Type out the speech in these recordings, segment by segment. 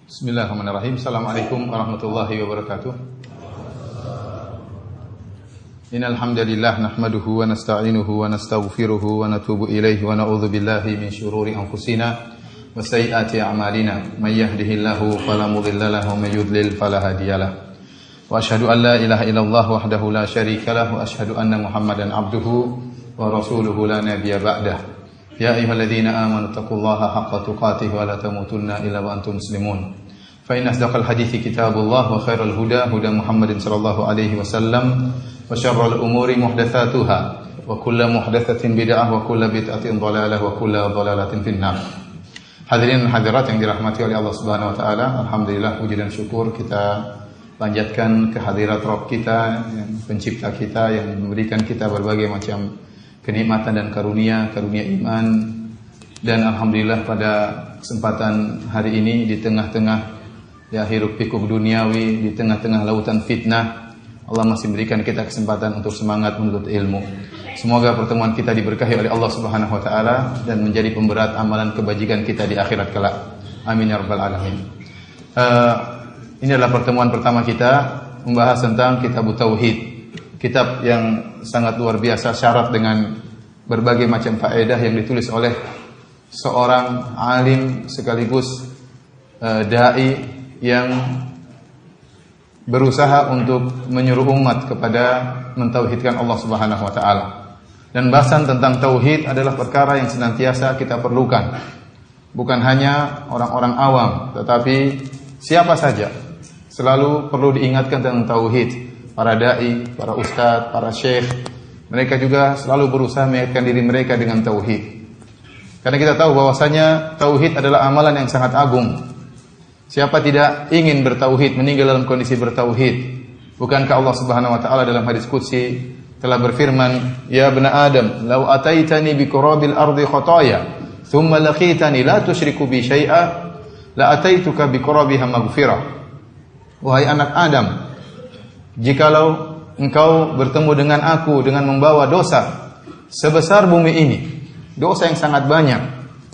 Bismillahirrahmanirrahim. Assalamualaikum warahmatullahi wabarakatuh. Innal hamdalillah nahmaduhu wa nasta'inuhu wa nastaghfiruhu wa natubu ilaihi wa na'udzu billahi min shururi anfusina wa sayyiati a'malina. May yahdihillahu fala mudilla lahu wa may yudlil fala hadiyalah. Wa asyhadu an la ilaha illallah wahdahu la syarika lahu wa asyhadu anna Muhammadan abduhu wa rasuluhu la nabiyya ba'dah. Ya ayyuhalladzina amanu taqullaha haqqa tuqatih wa la tamutunna illa wa antum muslimun. Fa inna asdaqal hadithi kitabullah wa khairal huda huda Muhammadin sallallahu alaihi wasallam wa syarrul umuri muhdatsatuha wa kullu muhdatsatin bid'ah wa kullu bid'atin dhalalah wa kullu dhalalatin finnar. Hadirin hadirat yang dirahmati oleh Allah Subhanahu wa taala, alhamdulillah puji dan syukur kita panjatkan kehadirat Rabb kita, yang pencipta kita, yang memberikan kita berbagai macam kenikmatan dan karunia iman. Dan alhamdulillah pada kesempatan hari ini di tengah-tengah hiruk pikuk duniawi, di tengah-tengah lautan fitnah, Allah masih memberikan kita kesempatan untuk semangat menuntut ilmu. Semoga pertemuan kita diberkahi oleh Allah Subhanahu wa taala dan menjadi pemberat amalan kebajikan kita di akhirat kelak. Amin ya rabbal alamin. Ini adalah pertemuan pertama kita membahas tentang Kitab Tauhid. Kitab yang sangat luar biasa, syarat dengan berbagai macam faedah yang ditulis oleh seorang alim sekaligus dai yang berusaha untuk menyuruh umat kepada mentauhidkan Allah Subhanahu wa taala. Dan bahasan tentang tauhid adalah perkara yang senantiasa kita perlukan. Bukan hanya orang-orang awam, tetapi siapa saja selalu perlu diingatkan tentang tauhid. Para dai, para ustadz, para syekh, mereka juga selalu berusaha mengingatkan diri mereka dengan tauhid. Karena kita tahu bahwasanya tauhid adalah amalan yang sangat agung. Siapa tidak ingin bertauhid, meninggal dalam kondisi bertauhid? Bukankah Allah Subhanahu wa taala dalam hadis qudsi telah berfirman, "Ya bani Adam, law ataitani bi qurabil ardi khataaya, thumma laqitani la tusyriku bi syai'a, la ataituka bi qurabiha maghfirah." Wahai anak Adam, jikalau engkau bertemu dengan aku dengan membawa dosa sebesar bumi ini, dosa yang sangat banyak,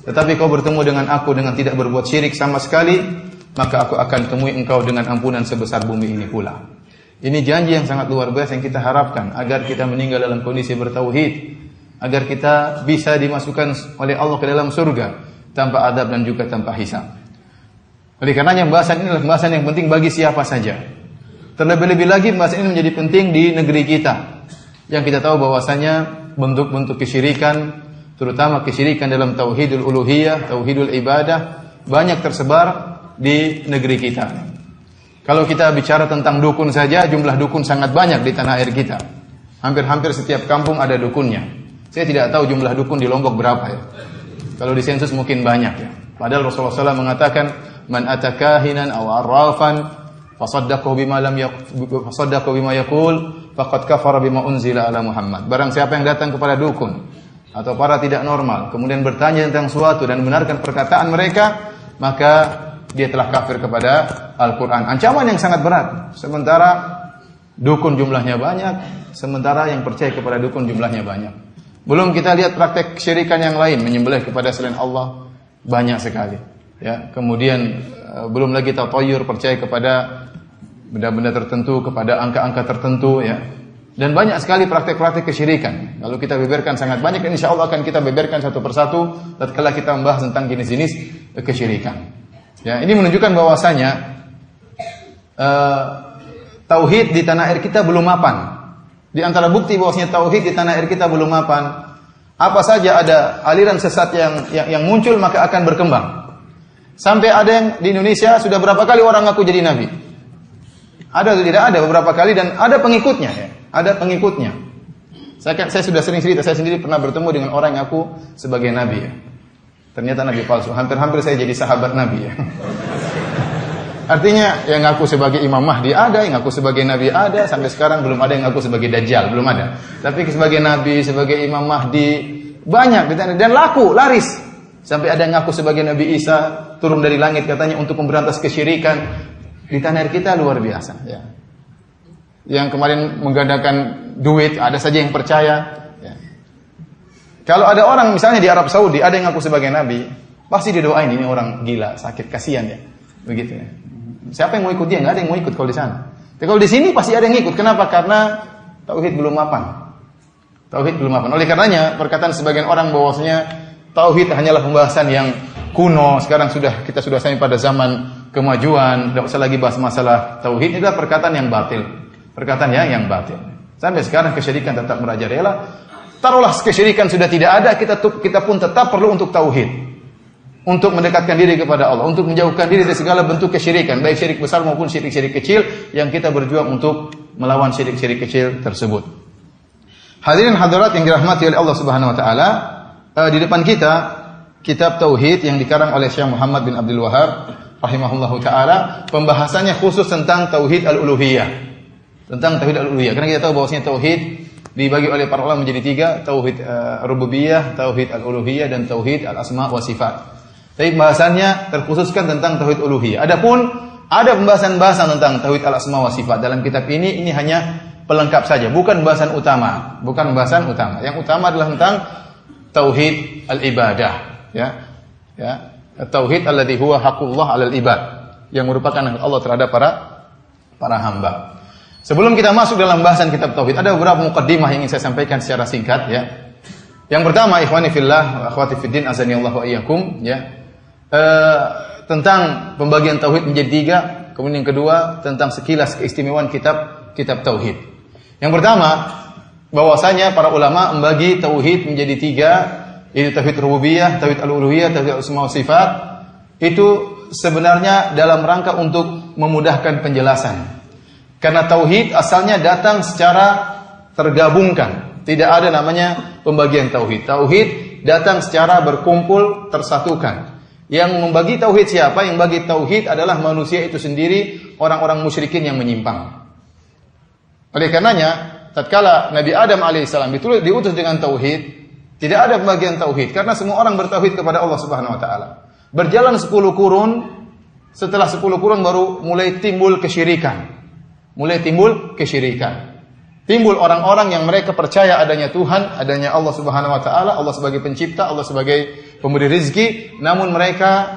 tetapi kau bertemu dengan aku dengan tidak berbuat syirik sama sekali, maka aku akan temui engkau dengan ampunan sebesar bumi ini pula. Ini janji yang sangat luar biasa yang kita harapkan agar kita meninggal dalam kondisi bertauhid, agar kita bisa dimasukkan oleh Allah ke dalam surga tanpa adab dan juga tanpa hisab. Oleh karenanya bahasan ini adalah bahasan yang penting bagi siapa saja. Terlebih-lebih lagi bahasan ini menjadi penting di negeri kita, yang kita tahu bahwasanya bentuk-bentuk kesyirikan, terutama kesyirikan dalam tauhidul uluhiyah, tauhidul ibadah, banyak tersebar di negeri kita. Kalau kita bicara tentang dukun saja, jumlah dukun sangat banyak di tanah air kita. Hampir-hampir setiap kampung ada dukunnya. Saya tidak tahu jumlah dukun di Lombok berapa ya. Kalau di sensus mungkin banyak ya. Padahal Rasulullah SAW mengatakan, "Man atakahinan aw arrafan fasaddaqahu bima yaqul faqad kafara bima unzila ala Muhammad." Barang siapa yang datang kepada dukun atau para tidak normal kemudian bertanya tentang suatu dan benarkan perkataan mereka, maka dia telah kafir kepada Al-Qur'an. Ancaman yang sangat berat. Sementara dukun jumlahnya banyak, sementara yang percaya kepada dukun jumlahnya banyak. Belum kita lihat praktek kesyirikan yang lain, menyembelih kepada selain Allah banyak sekali. Ya, kemudian belum lagi tatayyur, percaya kepada benda-benda tertentu, kepada angka-angka tertentu ya. Dan banyak sekali praktek-praktek kesyirikan. Kalau kita beberkan sangat banyak, dan insyaallah akan kita beberkan satu persatu tatkala kita membahas tentang jenis-jenis kesyirikan. Ya, ini menunjukkan bahwasanya tauhid di tanah air kita belum mapan. Di antara bukti bahwasanya tauhid di tanah air kita belum mapan, apa saja ada aliran sesat yang muncul maka akan berkembang. Sampai ada yang di Indonesia sudah berapa kali orang ngaku jadi nabi? Ada atau tidak ada beberapa kali, dan ada pengikutnya ya. Ada pengikutnya. Saya sudah sering cerita, saya sendiri pernah bertemu dengan orang yang ngaku sebagai nabi ya. Ternyata nabi palsu. Hampir-hampir saya jadi sahabat nabi ya. Artinya yang ngaku sebagai Imam Mahdi ada, yang ngaku sebagai nabi ada, sampai sekarang belum ada yang ngaku sebagai Dajjal, belum ada. Tapi sebagai nabi, sebagai Imam Mahdi banyak dan laku, laris. Sampai ada yang ngaku sebagai Nabi Isa turun dari langit katanya untuk memberantas kesyirikan. Di tanah air kita luar biasa ya. Yang kemarin menggandakan duit, ada saja yang percaya ya. Kalau ada orang misalnya di Arab Saudi ada yang ngaku sebagai nabi, pasti didoain, ini orang gila, sakit, kasihan ya. Begitu ya. Siapa yang mau ikut dia? Enggak ada yang mau ikut kalau di sana. Tapi kalau di sini pasti ada yang ikut. Kenapa? Karena tauhid belum mapan. Tauhid belum mapan. Oleh karenanya perkataan sebagian orang bahwasanya tauhid hanyalah pembahasan yang kuno. Sekarang kita sudah sampai pada zaman kemajuan, tidak usah lagi bahas masalah tauhid. Itu adalah perkataan yang batil. Perkataan yang batil. Sampai sekarang kesyirikan tetap merajalela. Taruhlah kesyirikan sudah tidak ada, kita pun tetap perlu untuk tauhid. Untuk mendekatkan diri kepada Allah, untuk menjauhkan diri dari segala bentuk kesyirikan, baik syirik besar maupun syirik-syirik kecil yang kita berjuang untuk melawan syirik-syirik kecil tersebut. Hadirin hadirat yang dirahmati oleh Allah Subhanahu wa taala, di depan kita kitab tauhid yang dikarang oleh Syekh Muhammad bin Abdul Wahhab rahimahullahu taala, pembahasannya khusus tentang tauhid al-uluhiyah. Tentang tauhid al-uluhiyah. Karena kita tahu bahwasanya tauhid dibagi oleh para ulama menjadi 3, tauhid rububiyah, tauhid al-uluhiyah dan tauhid al-asma wa sifat. Tapi bahasannya terkhususkan tentang tauhid uluhiyah. Adapun ada pembahasan-bahasan tentang tauhid al-asma wa sifat dalam kitab ini hanya pelengkap saja, bukan bahasan utama, bukan bahasan utama. Yang utama adalah tentang tauhid al-ibadah, ya. Tauhid alladzi huwa haqqullah 'alal ibad, yang merupakan hak Allah terhadap para hamba. Sebelum kita masuk dalam bahasan kitab tauhid, ada beberapa muqaddimah yang ingin saya sampaikan secara singkat, ya. Yang pertama, ikhwani fillah wa akhwati fiddin azani Allah wa iyyakum, ya. Tentang pembagian tauhid menjadi 3, kemudian yang kedua tentang sekilas keistimewaan kitab tauhid. Yang pertama, bahwasanya para ulama membagi tauhid menjadi 3, yaitu tauhid rububiyah, tauhid al-uluhiyah, tauhid al-asma wa sifat. Itu sebenarnya dalam rangka untuk memudahkan penjelasan. Karena tauhid asalnya datang secara tergabungkan. Tidak ada namanya pembagian tauhid. Tauhid datang secara berkumpul, tersatukan. Yang membagi tauhid siapa? Yang bagi tauhid adalah manusia itu sendiri, orang-orang musyrikin yang menyimpang. Oleh karenanya, tatkala Nabi Adam alaihissalam diutus dengan tauhid, tidak ada pembagian tauhid karena semua orang bertauhid kepada Allah Subhanahu wa taala. Berjalan 10 kurun, setelah 10 kurun baru mulai timbul kesyirikan. Timbul orang-orang yang mereka percaya adanya Tuhan, adanya Allah Subhanahu wa taala, Allah sebagai pencipta, Allah sebagai pemberi rizki, namun mereka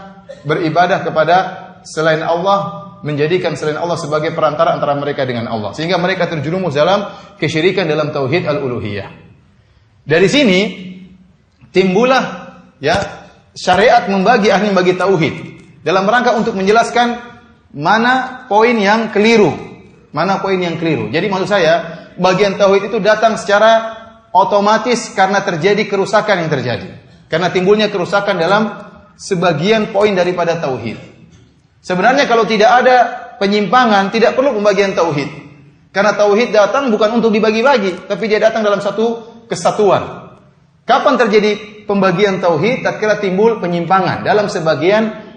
beribadah kepada selain Allah, menjadikan selain Allah sebagai perantara antara mereka dengan Allah, sehingga mereka terjerumus dalam kesyirikan dalam tauhid al-uluhiyah. Dari sini timbullah, ya, syariat membagi tauhid dalam rangka untuk menjelaskan mana poin yang keliru. Jadi maksud saya, bagian tauhid itu datang secara otomatis karena terjadi kerusakan yang terjadi. Karena timbulnya kerusakan dalam sebagian poin daripada tauhid. Sebenarnya kalau tidak ada penyimpangan, tidak perlu pembagian tauhid. Karena tauhid datang bukan untuk dibagi-bagi, tapi dia datang dalam satu kesatuan. Kapan terjadi pembagian tauhid? Tatkala timbul penyimpangan dalam sebagian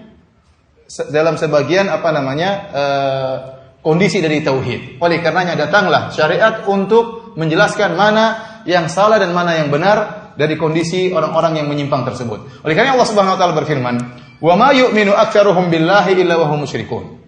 kondisi dari tauhid. Oleh karenanya datanglah syariat untuk menjelaskan mana yang salah dan mana yang benar dari kondisi orang-orang yang menyimpang tersebut. Oleh karena Allah Subhanahu wa taala berfirman, "Wa ma yu'minu aktsaruhum billahi illa wa hum musyrikun."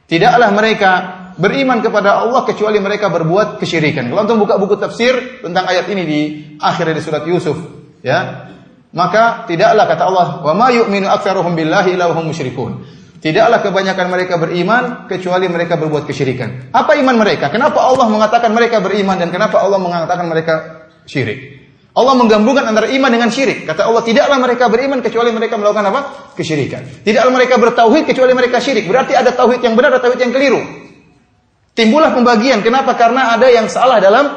Tidaklah mereka beriman kepada Allah kecuali mereka berbuat kesyirikan. Kalau antum buka buku tafsir tentang ayat ini di akhir dari surat Yusuf, ya, maka tidaklah, kata Allah, "Wa ma yu'minu aktsaruhum billahi illa wa hum musyrikun." Tidaklah kebanyakan mereka beriman kecuali mereka berbuat kesyirikan. Apa iman mereka? Kenapa Allah mengatakan mereka beriman dan kenapa Allah mengatakan mereka syirik? Allah menggabungkan antara iman dengan syirik. Kata Allah, tidaklah mereka beriman kecuali mereka melakukan apa? Kesyirikan. Tidaklah mereka bertauhid kecuali mereka syirik. Berarti ada tauhid yang benar, ada tauhid yang keliru. Timbullah pembagian. Kenapa? Karena ada yang salah dalam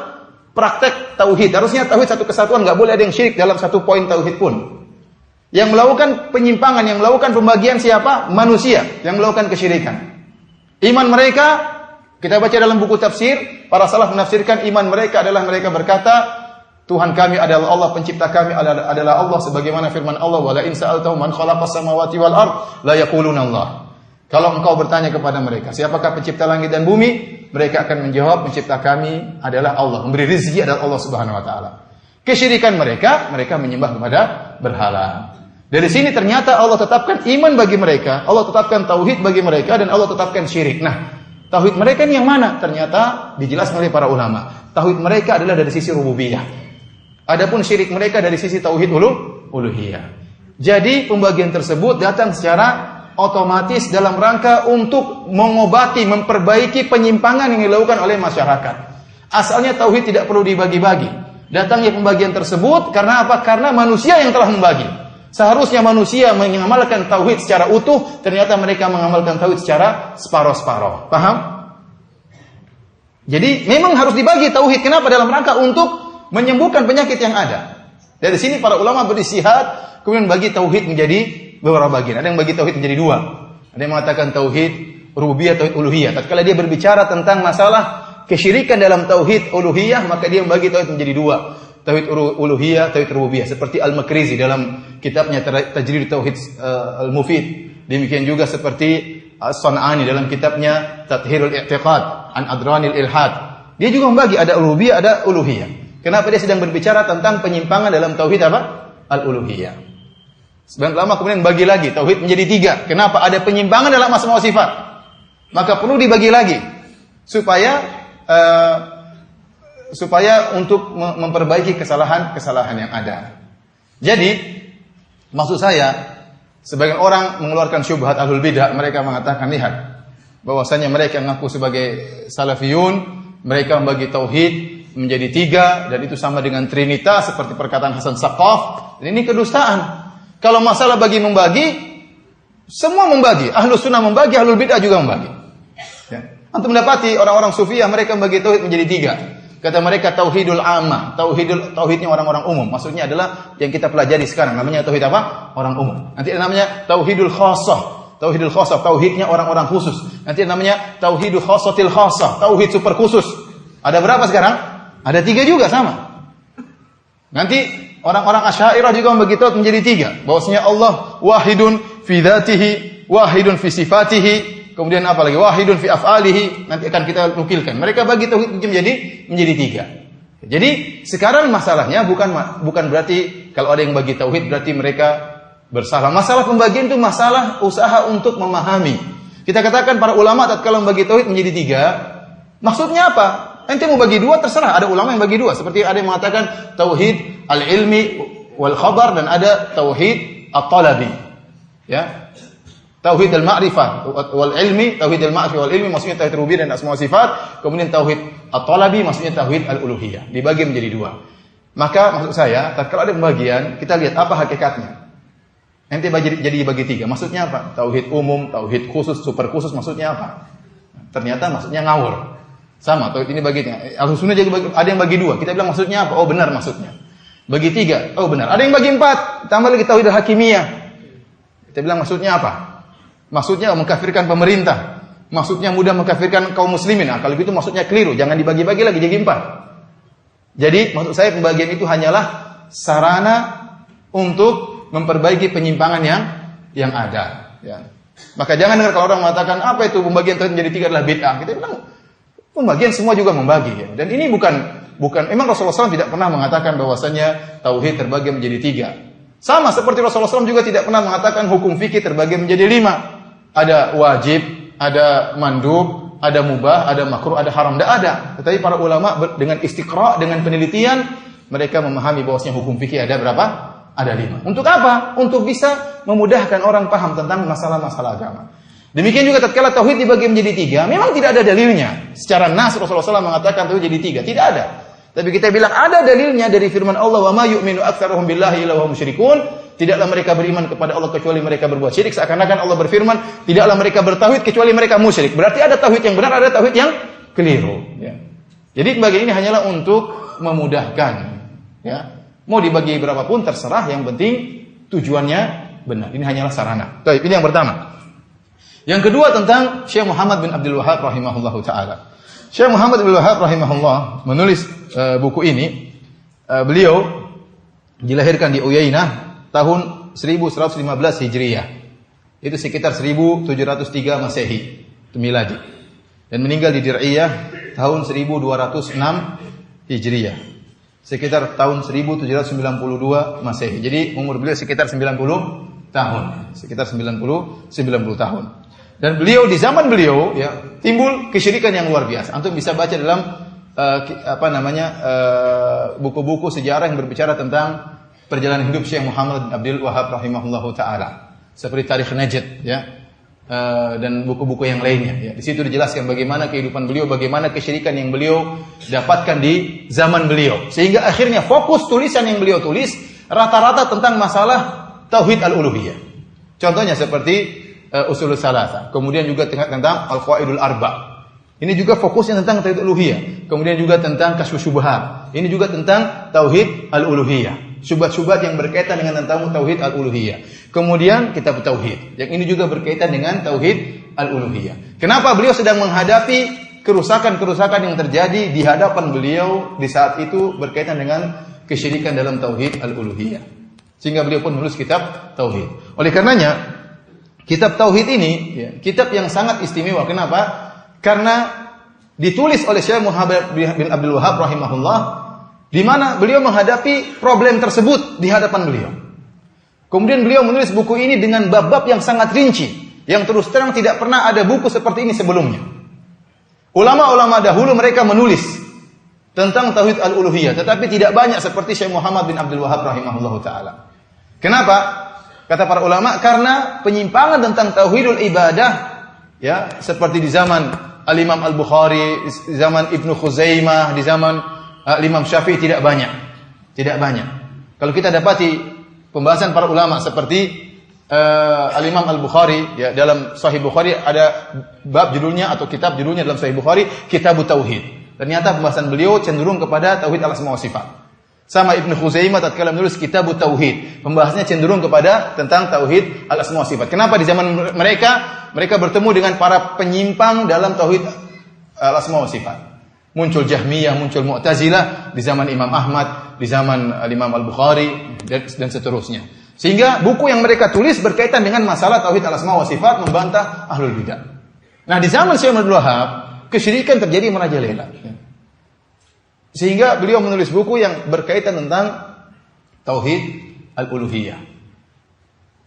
praktek tauhid. Harusnya tauhid satu kesatuan, enggak boleh ada yang syirik dalam satu poin tauhid pun. Yang melakukan penyimpangan, yang melakukan pembagian siapa? Manusia yang melakukan kesyirikan. Iman mereka, kita baca dalam buku tafsir, para salaf menafsirkan iman mereka adalah mereka berkata, Tuhan kami adalah Allah, pencipta kami adalah Allah, sebagaimana firman Allah, "Wala in sa'altahum man khalaqas samawati wal ard la yaquluna Allah." Kalau engkau bertanya kepada mereka, siapakah pencipta langit dan bumi? Mereka akan menjawab, pencipta kami adalah Allah, memberi rezeki adalah Allah Subhanahu wa taala. Kesyirikan mereka menyembah kepada berhala. Dari sini ternyata Allah tetapkan iman bagi mereka, Allah tetapkan tauhid bagi mereka, dan Allah tetapkan syirik. Nah, tauhid mereka ini yang mana? Ternyata dijelaskan oleh para ulama. Tauhid mereka adalah dari sisi rububiyah. Adapun syirik mereka dari sisi tauhid uluhiyah. Jadi pembagian tersebut datang secara otomatis dalam rangka untuk mengobati, memperbaiki penyimpangan yang dilakukan oleh masyarakat. Asalnya tauhid tidak perlu dibagi-bagi. Datangnya pembagian tersebut karena apa? Karena manusia yang telah membagi. Seharusnya manusia mengamalkan tauhid secara utuh, ternyata mereka mengamalkan tauhid secara separuh-separuh. Paham? Jadi memang harus dibagi tauhid. Kenapa? Dalam rangka untuk menyembuhkan penyakit yang ada. Dari sini para ulama beristihad, kemudian bagi tauhid menjadi beberapa bagian. Ada yang bagi tauhid menjadi dua. Ada yang mengatakan tauhid rububiyah, tauhid uluhiyah. Tatkala dia berbicara tentang masalah kesyirikan dalam tauhid uluhiyah, maka dia membagi tauhid menjadi dua. Tauhid uluhiyah, tauhid rububiyah. Seperti Al-Makrizi dalam kitabnya Tajrid Tauhid Al-Mufid. Demikian juga seperti As-San'ani dalam kitabnya Tathhirul I'tiqad an Adranil Ilhad. Dia juga membagi ada rububiyah, ada uluhiyah. Kenapa dia sedang berbicara tentang penyimpangan dalam tauhid apa? Al-uluhiyah. Sebenarnya lama kemudian bagi lagi tauhid menjadi tiga. Kenapa? Ada penyimpangan dalam asma wa sifat. Maka perlu dibagi lagi supaya untuk memperbaiki kesalahan-kesalahan yang ada. Jadi, maksud saya, sebagian orang mengeluarkan syubhat ahlul bidah, mereka mengatakan, lihat, bahwasanya mereka mengaku sebagai salafiyun, mereka membagi tauhid menjadi tiga, dan itu sama dengan trinitas, seperti perkataan Hasan Saqaf, dan ini kedustaan. Kalau masalah bagi membagi, semua membagi, ahlus sunnah membagi, ahlul bidah juga membagi. Ya. Antum mendapati orang-orang sufiyah, mereka membagi tauhid menjadi tiga. Kata mereka tauhidul amma, tauhidnya orang-orang umum. Maksudnya adalah yang kita pelajari sekarang, namanya tauhid apa? Orang umum. Nanti namanya tauhidul khassah. Tauhidul khassah, tauhidnya orang-orang khusus. Nanti namanya tauhidul khassatil khassah, tauhid super khusus. Ada berapa sekarang? Ada tiga juga sama. Nanti orang-orang Asy'ariyah juga membagi tauhid menjadi tiga. Bahwasanya Allah wahidun fi dzatihi, wahidun fi sifatihi. Kemudian apa lagi? Wahidun fi af'alihi. Nanti akan kita nukilkan. Mereka bagi tauhid menjadi tiga. Jadi sekarang masalahnya bukan berarti kalau ada yang bagi tauhid berarti mereka bersalah. Masalah pembagian itu masalah usaha untuk memahami. Kita katakan para ulama tatkala membagi tauhid menjadi tiga, maksudnya apa? Ente mau bagi dua terserah. Ada ulama yang bagi dua. Seperti ada yang mengatakan tauhid al-ilmi wal khabar dan ada tauhid at-talabi. Ya. Tauhid al-ma'rifah wal ilmi, tauhid al-ma'rifah wal ilmi maksudnya tauhid rububiyah dan asma wa sifat, kemudian tauhid at-talabi maksudnya tauhid al-uluhiyah. Dibagi menjadi dua. Maka maksud saya, tatkala ada pembagian, kita lihat apa hakikatnya. Nanti jadi bagi tiga. Maksudnya apa? Tauhid umum, tauhid khusus, super khusus maksudnya apa? Ternyata maksudnya ngawur. Sama, tauhid ini bagi tiga. Al-sunnah jadi ada yang bagi dua. Kita bilang maksudnya apa? Oh benar maksudnya. Bagi tiga. Oh benar. Ada yang bagi empat. Tambah lagi tauhid al-hakimiyah. Kita bilang maksudnya apa? Maksudnya mengkafirkan pemerintah. Maksudnya mudah mengkafirkan kaum muslimin. Nah, kalau gitu maksudnya keliru. Jangan dibagi-bagi lagi jadi empat. Jadi maksud saya pembagian itu hanyalah sarana untuk memperbaiki penyimpangan yang ada. Ya. Maka jangan dengar kalau orang mengatakan apa itu pembagian tauhid menjadi tiga adalah bid'ah. Kita bilang pembagian semua juga membagi. Ya. Dan ini bukan memang Rasulullah SAW tidak pernah mengatakan bahwasanya tauhid terbagi menjadi tiga. Sama seperti Rasulullah SAW juga tidak pernah mengatakan hukum fikih terbagi menjadi 5. Ada wajib, ada mandub, ada mubah, ada makruh, ada haram. Tidak ada. Tetapi para ulama dengan istiqra', dengan penelitian, mereka memahami bahwasanya hukum fikih ada berapa? Ada 5. Untuk apa? Untuk bisa memudahkan orang paham tentang masalah-masalah agama. Demikian juga tatkala tauhid dibagi menjadi 3, memang tidak ada dalilnya. Secara nas Rasulullah SAW mengatakan tauhid jadi 3. Tidak ada. Tapi kita bilang ada dalilnya dari firman Allah, wa ma yu'minu aktsaruhum billahi illa hum musyrikun. Tidaklah mereka beriman kepada Allah kecuali mereka berbuat syirik. Seakan-akan Allah berfirman, tidaklah mereka bertauhid kecuali mereka musyrik. Berarti ada tauhid yang benar, ada tauhid yang keliru. Ya. Jadi pembagian ini hanyalah untuk memudahkan. Ya. Mau dibagi berapapun terserah, yang penting tujuannya benar. Ini hanyalah sarana. Baik, ini yang pertama. Yang kedua tentang Syekh Muhammad bin Abdul Wahhab rahimahullahu taala. Syekh Muhammad bin Abdul Wahhab rahimahullah menulis buku ini. Beliau dilahirkan di Uyainah tahun 1115 Hijriah. Itu sekitar 1703 Masehi, itu miladi. Dan meninggal di Dir'iyah tahun 1206 Hijriah. Sekitar tahun 1792 Masehi. Jadi umur beliau sekitar 90 tahun. Sekitar 90 tahun. Dan beliau di zaman beliau ya timbul kesyirikan yang luar biasa. Antum bisa baca dalam buku-buku sejarah yang berbicara tentang perjalanan hidup Syekh Muhammad bin Abdul Wahhab rahimahullahu taala. Seperti Tarikh Najd ya. dan buku-buku yang lainnya. Ya, di situ dijelaskan bagaimana kehidupan beliau, bagaimana kesyirikan yang beliau dapatkan di zaman beliau. Sehingga akhirnya fokus tulisan yang beliau tulis rata-rata tentang masalah tauhid al-uluhiyah. Contohnya seperti Ushulus Tsalatsa, kemudian juga tentang Al-Qawaidul Arba'. Ini juga fokusnya tentang tauhid al-uluhiyah. Kemudian juga tentang Kasyfus Syubhat. Ini juga tentang tauhid al-uluhiyah. Syubhat-syubhat yang berkaitan dengan tentang tauhid al-uluhiyah. Kemudian kitab tauhid. Yang ini juga berkaitan dengan tauhid al-uluhiyah. Kenapa beliau sedang menghadapi kerusakan-kerusakan yang terjadi di hadapan beliau di saat itu berkaitan dengan kesyirikan dalam tauhid al-uluhiyah. Sehingga beliau pun menulis kitab tauhid. Oleh karenanya kitab tauhid ini kitab yang sangat istimewa. Kenapa? Karena ditulis oleh Syekh Muhammad bin Abdul Wahhab rahimahullah, di mana beliau menghadapi problem tersebut di hadapan beliau. Kemudian beliau menulis buku ini dengan bab-bab yang sangat rinci, yang terus terang tidak pernah ada buku seperti ini sebelumnya. Ulama-ulama dahulu mereka menulis tentang tauhid al-uluhiyah, tetapi tidak banyak seperti Syekh Muhammad bin Abdul Wahhab rahimahullah taala. Kenapa? Kata para ulama, karena penyimpangan tentang tauhidul ibadah, ya, seperti di zaman Al-Imam Al-Bukhari, di zaman Ibnu Khuzaimah, di zaman Imam Syafi'i tidak banyak. Tidak banyak. Kalau kita dapati pembahasan para ulama seperti Al-Imam Al-Bukhari, ya, dalam Sahih Bukhari ada bab judulnya atau kitab judulnya dalam Sahih Bukhari Kitabut Tauhid. Ternyata pembahasan beliau cenderung kepada tauhid al-asma wa sifat. Sama Ibnu Khuzaimah tatkala menulis Kitabut Tauhid, pembahasannya cenderung kepada tentang tauhid al-asma wa sifat. Kenapa? Di zaman mereka bertemu dengan para penyimpang dalam tauhid al-asma wa sifat. Muncul Jahmiyah, muncul Mu'tazilah di zaman Imam Ahmad, di zaman Imam Al-Bukhari dan seterusnya. Sehingga buku yang mereka tulis berkaitan dengan masalah tauhid al-asma wa sifat, membantah ahlul bidah. Nah, di zaman Syekh Abdul Wahhab, kesyirikan terjadi merajalela. Sehingga beliau menulis buku yang berkaitan tentang tauhid al-uluhiyah.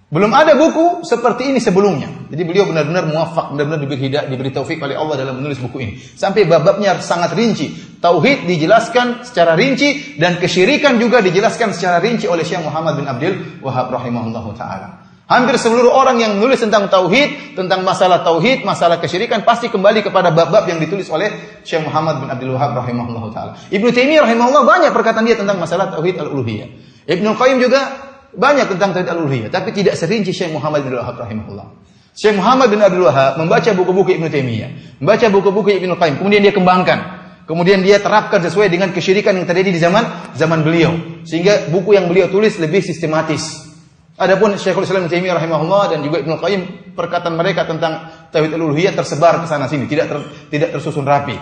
Belum ada buku seperti ini sebelumnya. Jadi beliau benar-benar muwaffaq, benar-benar diberi taufik oleh Allah dalam menulis buku ini. Sampai bab-babnya sangat rinci. Tauhid dijelaskan secara rinci dan kesyirikan juga dijelaskan secara rinci oleh Syekh Muhammad bin Abdul Wahhab rahimahullahu taala. Hampir seluruh orang yang menulis tentang tauhid, tentang masalah tauhid, masalah kesyirikan pasti kembali kepada bab-bab yang ditulis oleh Syekh Muhammad bin Abdul Wahhab rahimahullahu taala. Ibnu Taimiyah rahimahullah banyak perkataan dia tentang masalah tauhid al-uluhiyah. Ibnu Qayyim juga banyak tentang tauhid al-uluhiyah, tapi tidak serinci Syekh Muhammad bin Abdul Wahhab rahimahullah. Syekh Muhammad bin Abdul Wahhab membaca buku-buku Ibnu Taimiyah, membaca buku-buku Ibnu Qayyim, kemudian dia kembangkan. Kemudian dia terapkan sesuai dengan kesyirikan yang terjadi di zaman beliau. Sehingga buku yang beliau tulis lebih sistematis. Adapun Syekhul Islam Ibnu Taimiyah rahimahullah dan juga Ibnu Qayyim, perkataan mereka tentang tauhid al-uluhiyah tersebar ke sana sini, tidak tersusun rapi.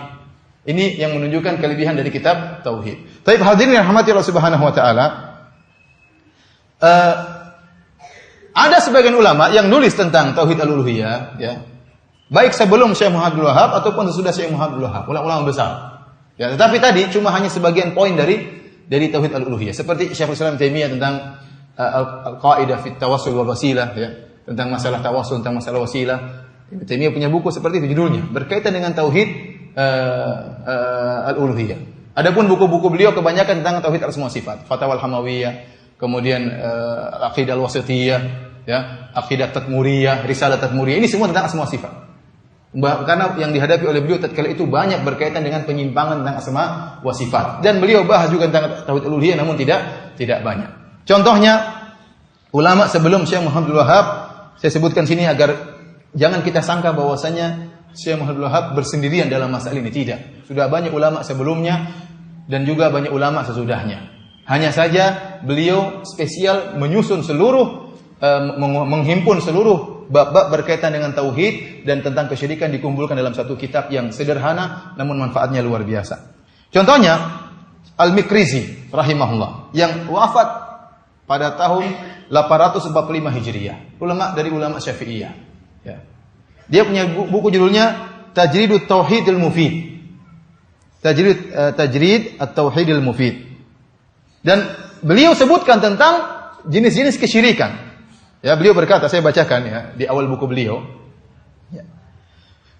Ini yang menunjukkan kelebihan dari kitab tauhid. Baik hadirin yang rahmati Allah Subhanahu wa taala, ada sebagian ulama yang nulis tentang tauhid al-uluhiyah, ya. Baik sebelum Syekh Muhammad bin Wahhab ataupun sesudah Syekh Muhammad bin Wahhab, ulama besar. Ya, tetapi tadi cuma hanya sebagian poin dari tauhid al-uluhiyah. Seperti Syekhul Islam Taimiyah tentang Al-Qaidah fit Tawassul wal Wasilah, ya, tentang masalah tawassul, tentang masalah wasilah. Ibnu Taimiyah punya buku seperti itu judulnya, berkaitan dengan tauhid al-uluhiyah. Adapun buku-buku beliau kebanyakan tentang tauhid al-asma wa sifat, Fatwa al-Hamawiyah, kemudian Aqidah al-Wasithiyah, ya, Aqidah Tadmuriyah, Risalah Tadmuriyah. Ini semua tentang asma wa sifat. Karena yang dihadapi oleh beliau tatkala itu banyak berkaitan dengan penyimpangan tentang asma wa sifat. Dan beliau bahas juga tentang tauhid al-uluhiyah namun tidak banyak. Contohnya, ulama sebelum Syekh Muhammad bin Wahhab, saya sebutkan sini agar jangan kita sangka bahwasanya Syekh Muhammad bin Wahhab bersendirian dalam masalah ini. Tidak. Sudah banyak ulama sebelumnya dan juga banyak ulama sesudahnya. Hanya saja beliau spesial menyusun seluruh, menghimpun seluruh bab-bab berkaitan dengan tauhid dan tentang kesyirikan dikumpulkan dalam satu kitab yang sederhana namun manfaatnya luar biasa. Contohnya, Al-Mikrizi rahimahullah yang wafat pada tahun 845 Hijriah. Ulama dari ulama Syafi'iyah. Ya. Dia punya buku judulnya Tajridut Tauhidil Mufid. Tajrid At-Tauhidil Mufid. Dan beliau sebutkan tentang jenis-jenis kesyirikan. Ya, beliau berkata, saya bacakan ya di awal buku beliau. Ya.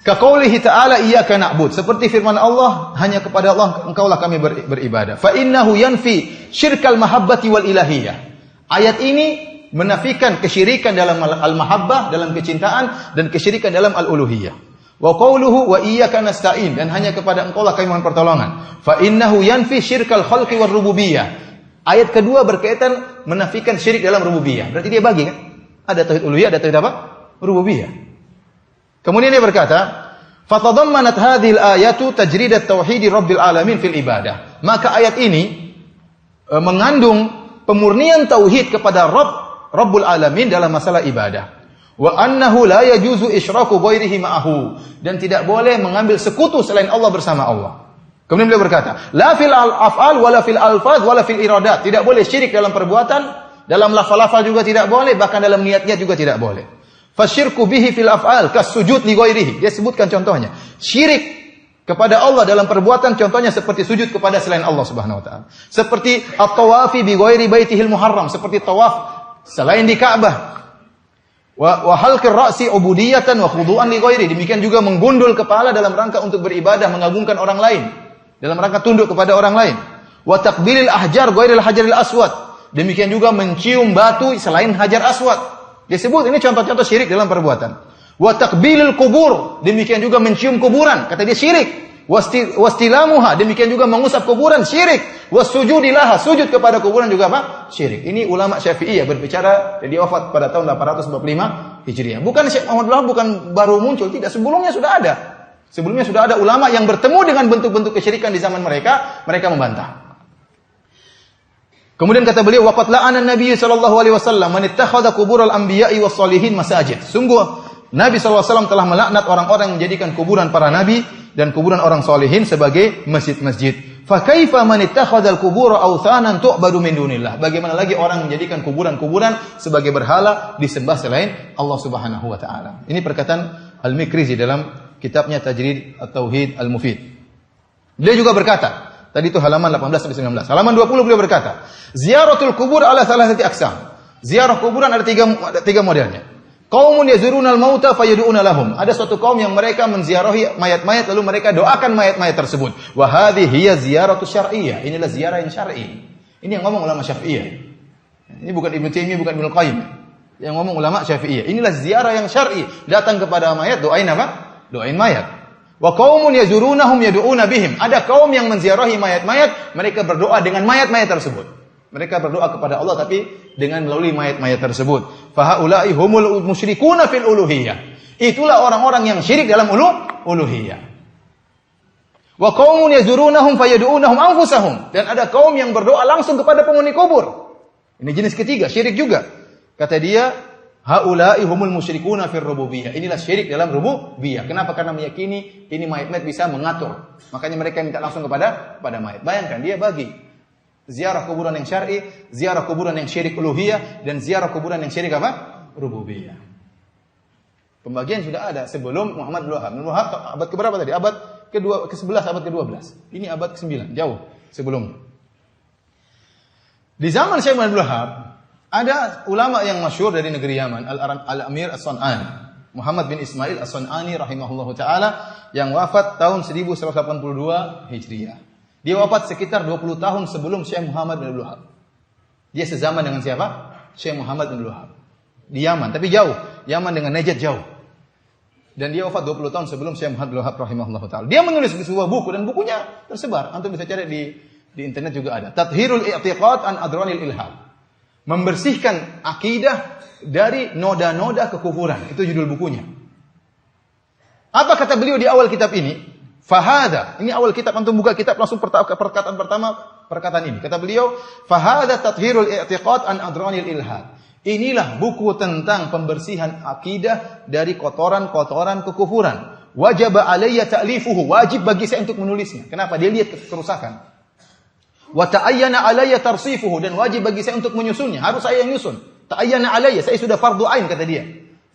Kaqaulihi ta'ala iyyaka na'bud, seperti firman Allah, hanya kepada Allah engkaulah kami beribadah. Fa innahu yanfi syirkal mahabbati wal ilahiyah. Ayat ini menafikan kesyirikan dalam al-mahabbah, dalam kecintaan, dan kesyirikan dalam al-uluhiyah. Wa qawluhu wa iyyaka nasta'in, dan hanya kepada Engkau lah kami mohon pertolongan. Fa innahu yanfi syirkal khalqi war rububiyah. Ayat kedua berkaitan menafikan syirik dalam rububiyah. Berarti dia bagi kan? Ada tauhid uluhiyah, ada tauhid apa? Rububiyah. Kemudian dia berkata, fatadammanat hadhil ayatu tajridat tauhid rabbil alamin fil ibadah. Maka ayat ini mengandung pemurnian tauhid kepada Rabbul alamin dalam masalah ibadah. Wa annahu la yajuzu isyraku ghairihi ma'ahu, dan tidak boleh mengambil sekutu selain Allah bersama Allah. Kemudian beliau berkata, la fil af'al wala fil alfaz wala fil iradat. Tidak boleh syirik dalam perbuatan, dalam lafal-lafal juga tidak boleh, bahkan dalam niat-niat juga tidak boleh. Fasyirku bihi fil af'al kas sujud li ghairihi. Dia sebutkan contohnya. Syirik kepada Allah dalam perbuatan contohnya seperti sujud kepada selain Allah Subhanahu wa taala. Seperti at-tawafi bi ghairi baitihil muharram, seperti tawaf selain di Ka'bah. Wa halqir ra'si ubudiyatan wa khudu'an li ghairi. Demikian juga menggundul kepala dalam rangka untuk beribadah, mengagungkan orang lain, dalam rangka tunduk kepada orang lain. Wa taqbilil ahjar ghairil hajaril aswad. Demikian juga mencium batu selain hajar aswad. Dia sebut ini contoh-contoh syirik dalam perbuatan. Wa taqbilil qubur. Demikian juga mencium kuburan, kata dia syirik. Wastilamuha, demikian juga mengusap kuburan, syirik. Wasujudilaha, sujud kepada kuburan juga apa? Syirik. Ini ulama Syafi'iyah berbicara, dan dia wafat pada tahun 845 Hijriah. Bukan Syekh Muhammad Abdul Wahab, bukan baru muncul, tidak, sebelumnya sudah ada. Sebelumnya sudah ada ulama yang bertemu dengan bentuk-bentuk kesyirikan di zaman mereka membantah. Kemudian kata beliau, waqad la'ana an-nabiy sallallahu alaihi wasallam man ittakhadha qubural anbiya'i was salihin masajid. Sungguh Nabi SAW telah melaknat orang-orang yang menjadikan kuburan para nabi dan kuburan orang solihin sebagai masjid-masjid. Fa kaifa man ittakhadha al-qubura awthanan tu'badu min dunillah. Bagaimana lagi orang menjadikan kuburan-kuburan sebagai berhala disembah selain Allah Subhanahu wa taala. Ini perkataan Al-Mikrizi dalam kitabnya Tajrid At-Tauhid Al-Mufid. Beliau juga berkata, tadi itu halaman 18 sampai 19. Halaman 20 beliau berkata, ziyaratul kubur ala thalathati aqsam. Ziarah kuburan ada tiga modelnya. Qaumun yazurunal mauta fayad'una lahum. Ada suatu kaum yang mereka menziarahi mayat-mayat lalu mereka doakan mayat-mayat tersebut. Wa hadhihi hiya ziyaratus syar'iyyah. Inilah ziarah yang syar'i. Ini yang ngomong ulama Syafi'iyah. Ini bukan Ibnu Taimiyah, bukan Ibnu Qayyim. Yang ngomong ulama Syafi'iyah. Inilah ziarah yang syar'i. Datang kepada mayat, doain apa? Doain mayat. Wa qaumun yazurunahum yad'una bihim. Ada kaum yang menziarahi mayat-mayat, mereka berdoa dengan mayat-mayat tersebut. Mereka berdoa kepada Allah tapi dengan melalui mayat-mayat tersebut. Fahaula'i humul musyrikuna fil uluhiyah. Itulah orang-orang yang syirik dalam uluhiyah. Wa qaumun yazurunahum fayad'unahum anfusahum. Dan ada kaum yang berdoa langsung kepada penghuni kubur. Ini jenis ketiga, syirik juga. Kata dia, haula'i humul musyrikuna fil rububiyah. Inilah syirik dalam rububiyah. Kenapa? Karena meyakini ini mayat-mayat bisa mengatur. Makanya mereka minta langsung kepada mayat. Bayangkan dia bagi ziarah kuburan yang syar'i, ziarah kuburan yang syirik uluhiyah, dan ziarah kuburan yang syirik apa? Rububiyah. Pembagian sudah ada sebelum Muhammad bin Wahab. Abad keberapa tadi? Abad ke-11, abad ke-12. Ini abad ke-9, jauh sebelum. Di zaman Syekh Muhammad bin Wahab, ada ulama yang masyhur dari negeri Yaman, Al-Amir As-San'ani, Muhammad bin Ismail As-San'ani rahimahullahu taala, yang wafat tahun 1182 Hijriah. Dia wafat sekitar 20 tahun sebelum Syekh Muhammad bin Abdul Wahab. Dia sezaman dengan siapa? Syekh Muhammad bin Abdul Wahab. Di Yaman, tapi jauh. Yaman dengan Najd jauh. Dan dia wafat 20 tahun sebelum Syekh Muhammad bin Abdul Wahab rahimahullahu taala. Dia menulis sebuah buku dan bukunya tersebar. Antum bisa cari di internet juga ada. Tathhirul i'tiqad an adranil ilhad. Membersihkan akidah dari noda-noda kekufuran. Itu judul bukunya. Apa kata beliau di awal kitab ini? Fahada, ini awal kitab, antum buka kitab langsung perkataan pertama, perkataan ini. Kata beliau, fahada tathhirul i'tiqad an adranil ilhad. Inilah buku tentang pembersihan akidah dari kotoran-kotoran kekufuran. Wajib alayya ta'lifuhu, wajib bagi saya untuk menulisnya. Kenapa? Dia lihat kerusakan. Wa ta'ayyana alayya tarsifuhu, dan wajib bagi saya untuk menyusunnya. Harus saya yang nyusun. Ta'ayyana alayya, saya sudah fardu ain, kata dia.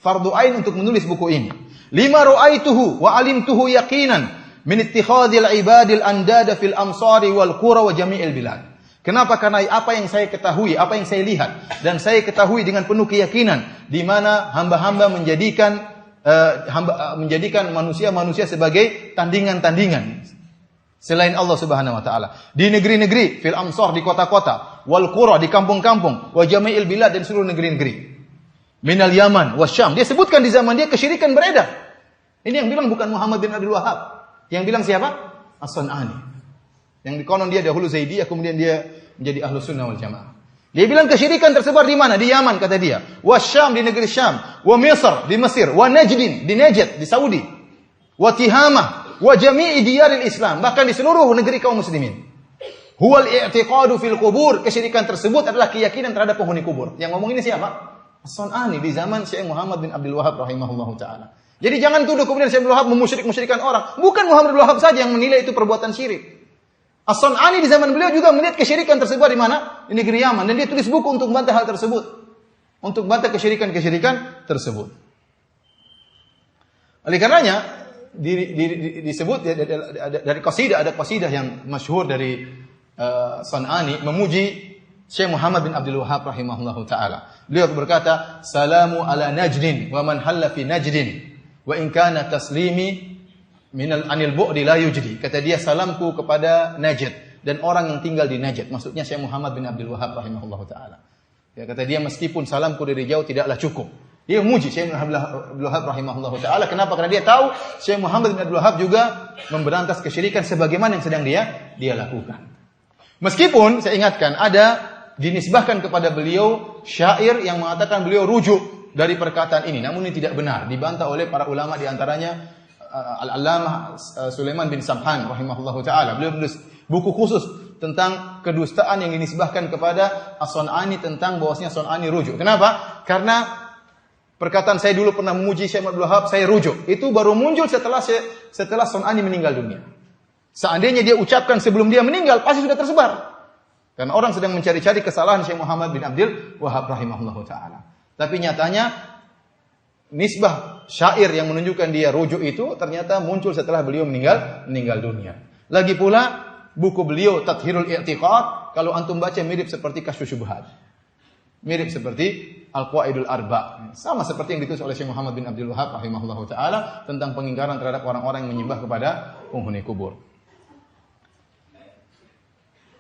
Fardu ain untuk menulis buku ini. Lima ra'aituhu wa alimtuhu yaqinan min ittikhadil ibadil andada fil amsari wal qura wa jami'il bilad. Kenapa? Karena apa yang saya ketahui, apa yang saya lihat, dan saya ketahui dengan penuh keyakinan di mana hamba-hamba menjadikan manusia-manusia sebagai tandingan-tandingan, selain Allah Subhanahu wa taala. Di negeri-negeri, fil amsar, di kota-kota, wal qura, di kampung-kampung, wa jami'il bilad, dan seluruh negeri-negeri. Minal Yaman wasyam. Dia sebutkan di zaman dia kesyirikan beredar. Ini yang bilang bukan Muhammad bin Abdul Wahhab. Yang bilang siapa? As-Sun'ani. Yang dikonon dia dahulu Zaidiyah, kemudian dia menjadi Ahlus Sunnah wal Jamaah. Dia bilang kesyirikan tersebar di mana? Di Yaman kata dia. Wasyam, di negeri Syam. Wa Misr, di Mesir. Wa Najdin, di Najd, di Saudi. Wa Tihamah, wa jami'i diyaril Islam. Bahkan di seluruh negeri kaum muslimin. Huwal i'tiqadu fil qubur. Kesyirikan tersebut adalah keyakinan terhadap penghuni kubur. Yang ngomong ini siapa? As-Sun'ani di zaman Syekh Muhammad bin Abdul Wahhab rahimahullahu taala. Jadi jangan tuduh kemudian Syekh Abdul Wahhab memusyrik-musyrikan orang. Bukan Muhammad bin Wahhab saja yang menilai itu perbuatan syirik. As-Sun'ani di zaman beliau juga melihat kesyirikan tersebar di mana? Di negeri Yaman, dan dia tulis buku untuk membantah hal tersebut. Untuk membantah kesyirikan-kesyirikan tersebut. Oleh karenanya disebut dari qasidah, ada qasidah yang masyhur dari Sun'ani memuji Syekh Muhammad bin Abdul Wahhab rahimahullahu taala. Beliau berkata, "Salamu ala Najdin wa man halla fi Najdin wa in kana taslimi anil bu'di la yujdi." Kata dia, salamku kepada Najd dan orang yang tinggal di Najd. Maksudnya Syekh Muhammad bin Abdul Wahhab rahimahullahu taala. Ya, kata dia, meskipun salamku dari jauh tidaklah cukup. Dia memuji Syekh Muhammad bin Abdul Wahhab rahimahullahu taala. Kenapa? Karena dia tahu Syekh Muhammad bin Abdul Wahhab juga memberantas kesyirikan sebagaimana yang sedang dia lakukan. Meskipun saya ingatkan ada dinisbahkan kepada beliau syair yang mengatakan beliau rujuk dari perkataan ini. Namun ini tidak benar. Dibantah oleh para ulama, di antaranya Al-Allamah Sulaiman bin Samhan rahimahullahu taala. Beliau menulis buku khusus tentang kedustaan yang dinisbahkan kepada As-Sun'ani, tentang bahwasanya Sun'ani rujuk. Kenapa? Karena perkataan saya dulu pernah memuji Syekh Abdul Wahhab, saya rujuk. Itu baru muncul setelah Sun'ani meninggal dunia. Seandainya dia ucapkan sebelum dia meninggal, pasti sudah tersebar. Karena orang sedang mencari-cari kesalahan Syekh Muhammad bin Abdul Wahhab rahimahullahu taala. Tapi nyatanya nisbah syair yang menunjukkan dia rujuk itu ternyata muncul setelah beliau meninggal dunia. Lagi pula buku beliau Tathhirul I'tiqad, kalau antum baca mirip seperti Kasyfus Syubhat. Mirip seperti Al-Qawaidul Arba. Sama seperti yang ditulis oleh Syekh Muhammad bin Abdul Wahhab rahimahullahu taala tentang pengingkaran terhadap orang-orang yang menyembah kepada penghuni kubur.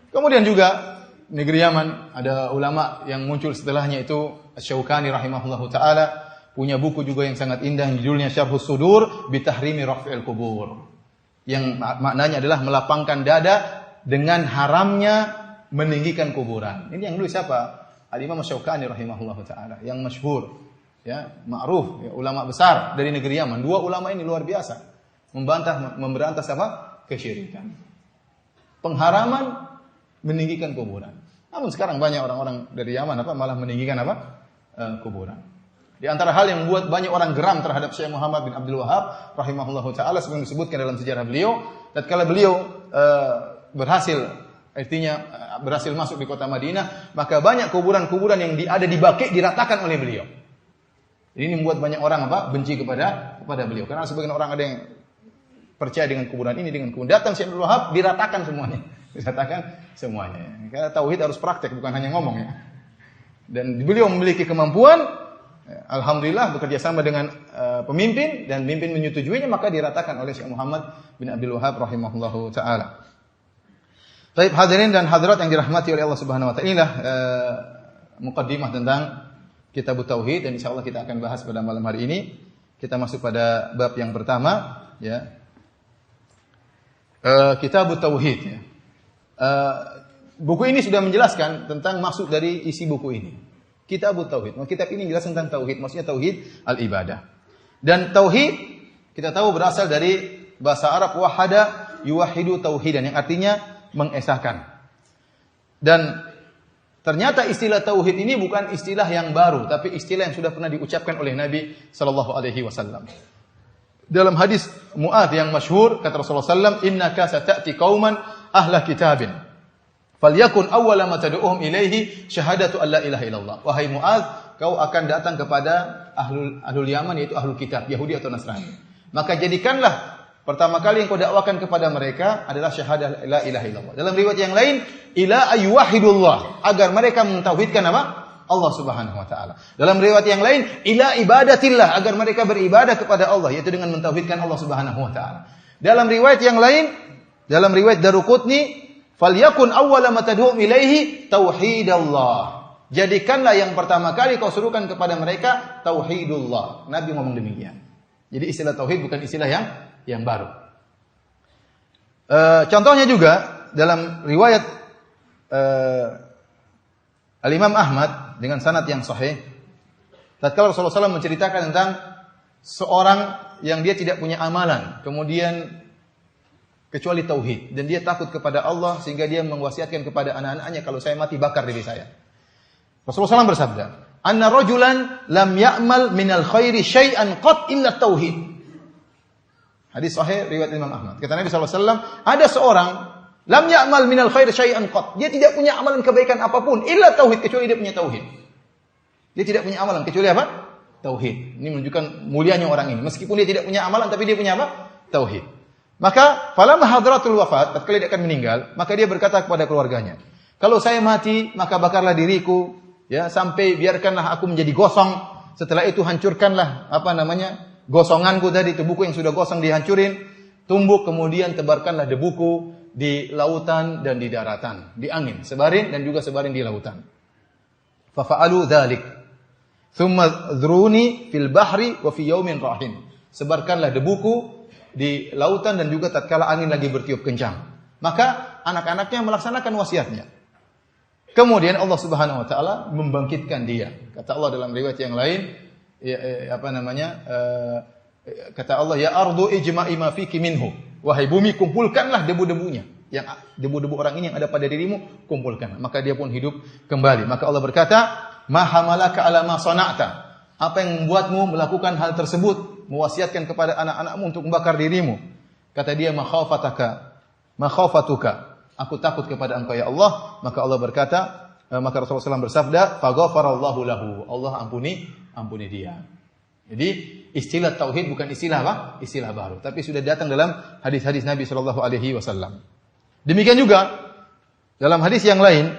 Kemudian juga negeri Yaman ada ulama yang muncul setelahnya, itu Asy-Syaukani rahimahullahu taala, punya buku juga yang sangat indah yang judulnya Syarhus Sudur bi Tahrimi Raf'il Qubur. Yang maknanya adalah melapangkan dada dengan haramnya meninggikan kuburan. Ini yang nulis siapa? Al-Imam Asy-Syaukani rahimahullahu taala, yang masyhur, ya, ma'ruf, ya, ulama besar dari negeri Yaman. Dua ulama ini luar biasa memberantas apa? Kesyirikan. Pengharaman meninggikan kuburan. Namun sekarang banyak orang-orang dari Yaman malah meninggikan kuburan. Di antara hal yang membuat banyak orang geram terhadap Syekh Muhammad bin Abdul Wahhab rahimahullahu taala, sebagaimana disebutkan dalam sejarah beliau, tatkala beliau berhasil masuk di kota Madinah, maka banyak kuburan-kuburan yang ada di Baqi' diratakan oleh beliau. Ini membuat banyak orang benci kepada beliau. Karena sebagian orang ada yang percaya dengan kuburan ini, dengan kuburan. Datang Syekh Abdul Wahhab, diratakan semuanya. Karena tauhid harus praktek, bukan hanya ngomong, ya. Dan beliau memiliki kemampuan, alhamdulillah, bekerja sama dengan pemimpin, dan pemimpin menyetujuinya, maka diratakan oleh Syekh Muhammad bin Abdul Wahhab rahimahullahu taala. Baik, hadirin dan hadirat yang dirahmati oleh Allah Subhanahu wa taala, inilah muqaddimah tentang Kitab Tauhid, dan insyaallah kita akan bahas pada malam hari ini. Kita masuk pada bab yang pertama, ya. Kitab Tauhid, ya. Buku ini sudah menjelaskan tentang maksud dari isi buku ini. Kitab Tauhid. Kitab ini menjelaskan tentang tauhid, maksudnya tauhid al-ibadah. Dan tauhid kita tahu berasal dari bahasa Arab wahada yuwahidu tauhidan, yang artinya mengesahkan. Dan ternyata istilah tauhid ini bukan istilah yang baru, tapi istilah yang sudah pernah diucapkan oleh Nabi sallallahu alaihi wasallam. Dalam hadis Mu'adz yang masyhur, kata Rasulullah sallallahu alaihi wasallam, "Innaka sata'ti qauman ahla kitabin. Falyakun awwala ma tad'uhum ilaihi syahadatu alla ilaha illallah." Wahai Mu'adz, kau akan datang kepada ahlul Yaman, yaitu ahlul kitab, Yahudi atau Nasrani. Maka jadikanlah pertama kali yang kau dakwakan kepada mereka adalah syahadah la ilaha illallah. Dalam riwayat yang lain, ila ayyuhidullah, agar mereka mentauhidkan apa? Allah Subhanahu wa taala. Dalam riwayat yang lain, ila ibadatillah, agar mereka beribadah kepada Allah, yaitu dengan mentauhidkan Allah Subhanahu wa taala. Dalam riwayat yang lain, Dalam riwayat Daruqutni, "Falyakun awwala ma tad'u ilaihi tauhidallah." Jadikanlah yang pertama kali kau serukan kepada mereka tauhidullah. Nabi ngomong demikian. Jadi istilah tauhid bukan istilah yang baru. Contohnya juga dalam riwayat Al-Imam Ahmad dengan sanad yang sahih, tatkala Rasulullah SAW menceritakan tentang seorang yang dia tidak punya amalan, kemudian kecuali tauhid, dan dia takut kepada Allah sehingga dia mewasiatkan kepada anak-anaknya, kalau saya mati bakar diri saya. Rasulullah SAW bersabda, "Anna rajulan lam ya'mal minal khairi syai'an qat illa tauhid." Hadis sahih riwayat Imam Ahmad. Kata Nabi SAW, ada seorang lam ya'mal minal khairi syai'an qat. Dia tidak punya amalan kebaikan apapun illa tauhid, kecuali dia punya tauhid. Dia tidak punya amalan kecuali apa? Tauhid. Ini menunjukkan mulianya orang ini. Meskipun dia tidak punya amalan, tapi dia punya apa? Tauhid. Maka falamma hadratul wafat, tatkala dia akan meninggal, maka dia berkata kepada keluarganya, "Kalau saya mati, maka bakarlah diriku, ya, sampai biarkanlah aku menjadi gosong. Setelah itu hancurkanlah gosonganku tadi, tubuhku yang sudah gosong dihancurin, tumbuk, kemudian tebarkanlah debuku di lautan dan di daratan, di angin, sebarin dan juga sebarin di lautan." Fafa'alu dzalik. Tsumma dzruni fil bahri wa fi yaumin rahim. Sebarkanlah debuku di lautan dan juga tatkala angin lagi bertiup kencang. Maka anak-anaknya melaksanakan wasiatnya. Kemudian Allah Subhanahu wa taala membangkitkan dia. Kata Allah dalam riwayat yang lain, kata Allah, "Ya ardu ijma'i ma fiki minhu." Wahai bumi, kumpulkanlah debu-debunya. Yang debu-debu orang ini yang ada pada dirimu, kumpulkan. Maka dia pun hidup kembali. Maka Allah berkata, "Ma hamalaka ala ma sana'ta." Apa yang membuatmu melakukan hal tersebut, mewasiatkan kepada anak-anakmu untuk membakar dirimu? Kata dia, makhafatuka. Aku takut kepada Engkau ya Allah. Maka Allah berkata, maka Rasulullah SAW bersabda, "Faghfarallahu lahu." Allah ampuni dia. Jadi istilah tauhid bukan istilah apa? Istilah baru, tapi sudah datang dalam hadis-hadis Nabi sallallahu alaihi wasallam. Demikian juga dalam hadis yang lain,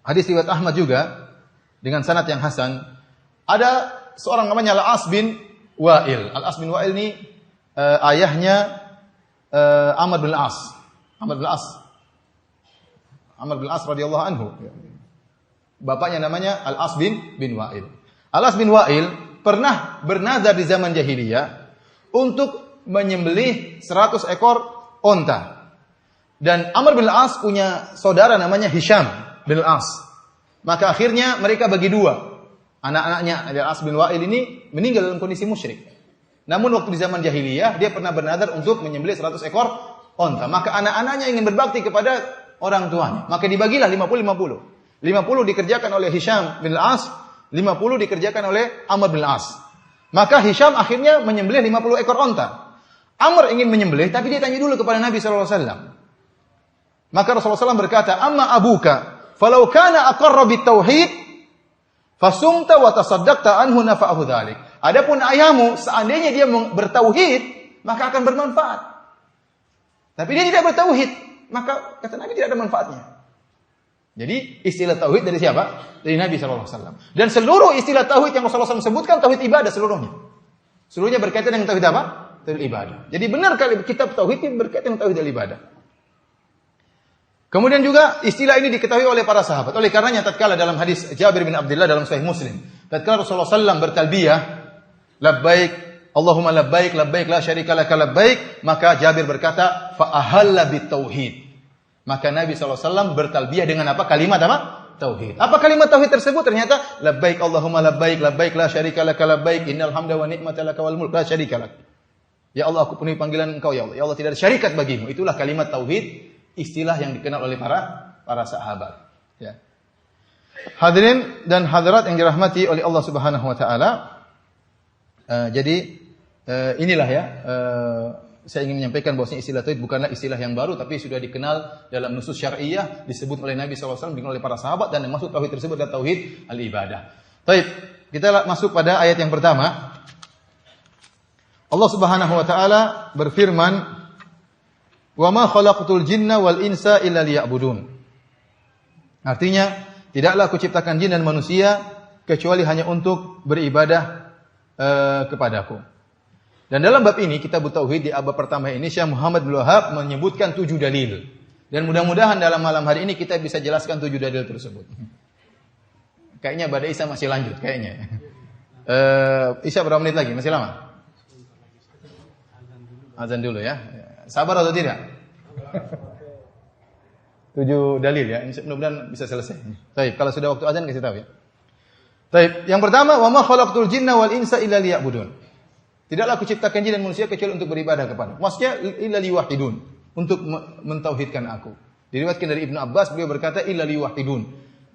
hadis riwayat Ahmad juga dengan sanad yang hasan, ada seorang namanya Al-As bin Wa'il. Al-As bin Wa'il ini ayahnya Amr bin Al-As. Amr bin Al-As radhiyallahu anhu. Bapaknya namanya Al-As bin Wa'il. Al-As bin Wa'il pernah bernazar di zaman jahiliyah untuk menyembelih 100 ekor onta. Dan Amr bin Al-As punya saudara namanya Hisham bin Al-As. Maka akhirnya mereka bagi dua. Anak-anaknya Al-As bin Wa'il ini meninggal dalam kondisi musyrik. Namun waktu di zaman jahiliyah dia pernah bernazar untuk menyembelih 100 ekor onta. Maka anak-anaknya ingin berbakti kepada orang tuanya. Maka dibagilah 50-50. 50 dikerjakan oleh Hisham bin Al-As, 50 dikerjakan oleh Amr bin Al-As. Maka Hisham akhirnya menyembelih 50 ekor onta. Amr ingin menyembelih, tapi dia tanya dulu kepada Nabi SAW. Maka Rasulullah SAW berkata, "Amma abuka, falau kana aqarra bitauhid, fasumta wa tasaddaqta anhu nafa'ahu dzalik." Adapun ayahmu, seandainya dia bertauhid, maka akan bermanfaat. Tapi dia tidak bertauhid, maka kata Nabi tidak ada manfaatnya. Jadi istilah tauhid dari siapa? Dari Nabi SAW. Dan seluruh istilah tauhid yang Rasulullah SAW sebutkan tauhid ibadah seluruhnya. Seluruhnya berkaitan dengan tauhid apa? Tauhid ibadah. Jadi benar kali kitab tauhid ini berkaitan dengan tauhid ibadah. Kemudian juga istilah ini diketahui oleh para sahabat. Oleh karenanya tatkala dalam hadis Jabir bin Abdullah dalam Sahih Muslim, tatkala Rasulullah SAW bertalbiyah, labbaik Allahumma labbaik labbaik la syarika laka labbaik, maka Jabir berkata, fa ahalla bitauhid. Maka Nabi SAW bertalbiyah dengan apa? Kalimat apa? Tauhid. Apa kalimat tauhid tersebut? Ternyata labbaik Allahumma labbaik labbaik la syarika laka labbaik innal hamda wa ni'mata laka wal mulk la syarika lak. Ya Allah, aku penuhi panggilan Engkau ya Allah. Ya Allah, tidak ada syarikat bagimu. Itulah kalimat tauhid, istilah yang dikenal oleh para sahabat. Ya. Hadirin dan hadirat yang dirahmati oleh Allah Subhanahu wa taala. Jadi inilah ya, saya ingin menyampaikan bahwasanya istilah tauhid bukanlah istilah yang baru, tapi sudah dikenal dalam nusus syar'iyyah, disebut oleh Nabi SAW, dikenal oleh para sahabat, dan yang masuk tauhid tersebut adalah tauhid al-ibadah. Baik, kita masuk pada ayat yang pertama. Allah Subhanahu wa taala berfirman, "Wa ma khalaqtul jinna wal insa illa liya'budun." Artinya, tidaklah aku ciptakan jin dan manusia kecuali hanya untuk beribadah kepadaku. Dan dalam bab ini, kitab Tauhid di bab pertama ini, Syekh Muhammad bin Wahab menyebutkan 7 dalil. Dan mudah-mudahan dalam malam hari ini kita bisa jelaskan 7 dalil tersebut. Kayaknya pada Isya masih lanjut, kayaknya. Isya berapa menit lagi? Masih lama? Azan dulu ya. Sabar atau tidak? 7 dalil ya. Mudah-mudahan bisa selesai. Baik, kalau sudah waktu azan kasih tahu ya. Baik, yang pertama, wa ma khalaqtul jinna wal insa illa liya'budun. Tidaklah aku ciptakan jin dan manusia kecuali untuk beribadah kepada. Maksudnya illa liwahidun, untuk mentauhidkan aku. Diriwayatkan dari Ibnu Abbas, beliau berkata illa liwahidun.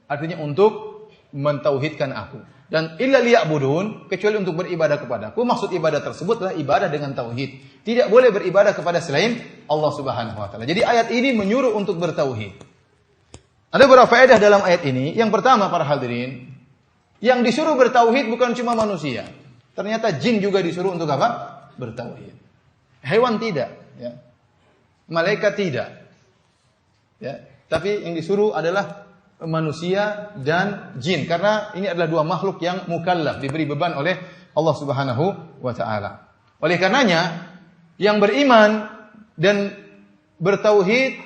Artinya untuk mentauhidkan aku. Dan illa liya'budun, kecuali untuk beribadah kepada aku. Maksud ibadah tersebut adalah ibadah dengan tauhid. Tidak boleh beribadah kepada selain Allah Subhanahu wa taala. Jadi ayat ini menyuruh untuk bertauhid. Ada beberapa faedah dalam ayat ini. Yang pertama, para hadirin, yang disuruh bertauhid bukan cuma manusia. Ternyata jin juga disuruh untuk apa? Bertauhid. Hewan tidak, ya. Malaikat tidak. Ya, tapi yang disuruh adalah manusia dan jin, karena ini adalah 2 makhluk yang mukallaf, diberi beban oleh Allah Subhanahu wa taala. Oleh karenanya, yang beriman dan bertauhid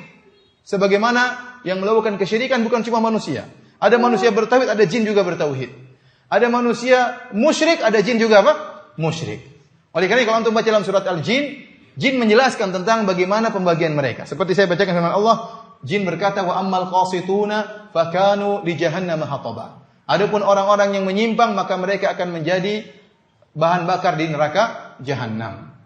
sebagaimana yang melakukan kesyirikan bukan cuma manusia. Ada manusia bertauhid, ada jin juga bertauhid. Ada manusia musyrik, ada jin juga apa? Musyrik. Oleh karena kalau antum baca dalam surat Al-Jin, jin menjelaskan tentang bagaimana pembagian mereka. Seperti saya bacakan firman Allah, jin berkata wa ammal qasituna fakanu li jahannam hataba. Adapun orang-orang yang menyimpang maka mereka akan menjadi bahan bakar di neraka jahanam.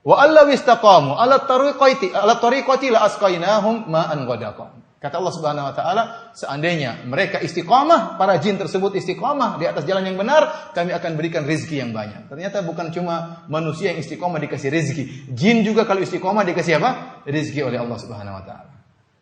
Wa allaw istaqamu ala tariqati la asqainahum ma'an ghadaqa. Kata Allah Subhanahu wa taala, seandainya mereka istiqamah, para jin tersebut istiqamah di atas jalan yang benar, kami akan berikan rezeki yang banyak. Ternyata bukan cuma manusia yang istiqamah dikasih rezeki. Jin juga kalau istiqamah dikasih apa? Rezeki oleh Allah Subhanahu wa taala.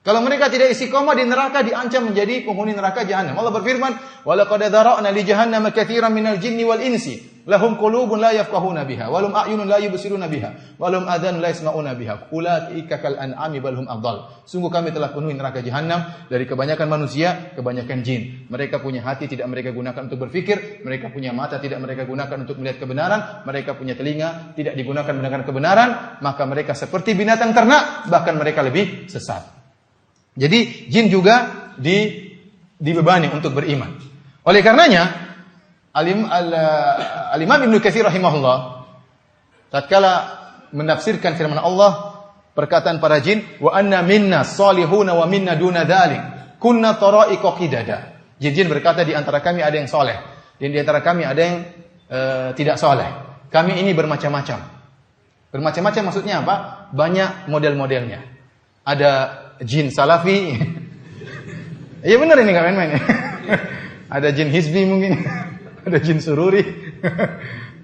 Kalau mereka tidak istiqamah di neraka, diancam menjadi penghuni neraka jahanam. Allah berfirman, "Wa laqad dzara'na li jahannama katsiran minal jinni wal insi, lahum qulubun la yafqahuna biha, wa lahum a'yunun la yubsiruna biha, wa lahum adhanun la yasma'una biha, ulaika kal an'ami bal hum adall." Sungguh kami telah penuhi neraka jahanam dari kebanyakan manusia, kebanyakan jin. Mereka punya hati tidak mereka gunakan untuk berfikir, mereka punya mata tidak mereka gunakan untuk melihat kebenaran, mereka punya telinga tidak digunakan mendengar kebenaran, maka mereka seperti binatang ternak, bahkan mereka lebih sesat. Jadi jin juga dibebani untuk beriman. Oleh karenanya Al-Imam Ibnu Katsir rahimahullah tatkala menafsirkan firman Allah, perkataan para jin, wa anna minna salihuna wa minna duna dzalik kunna tara'iqa qidada. Jin-jin berkata, di antara kami ada yang soleh dan di antara kami ada yang tidak soleh. Kami ini bermacam-macam. Bermacam-macam maksudnya apa? Banyak model-modelnya. Ada jin salafi. Iya benar ini enggak main-main. Ada jin hizbi mungkin. Ada jin sururi.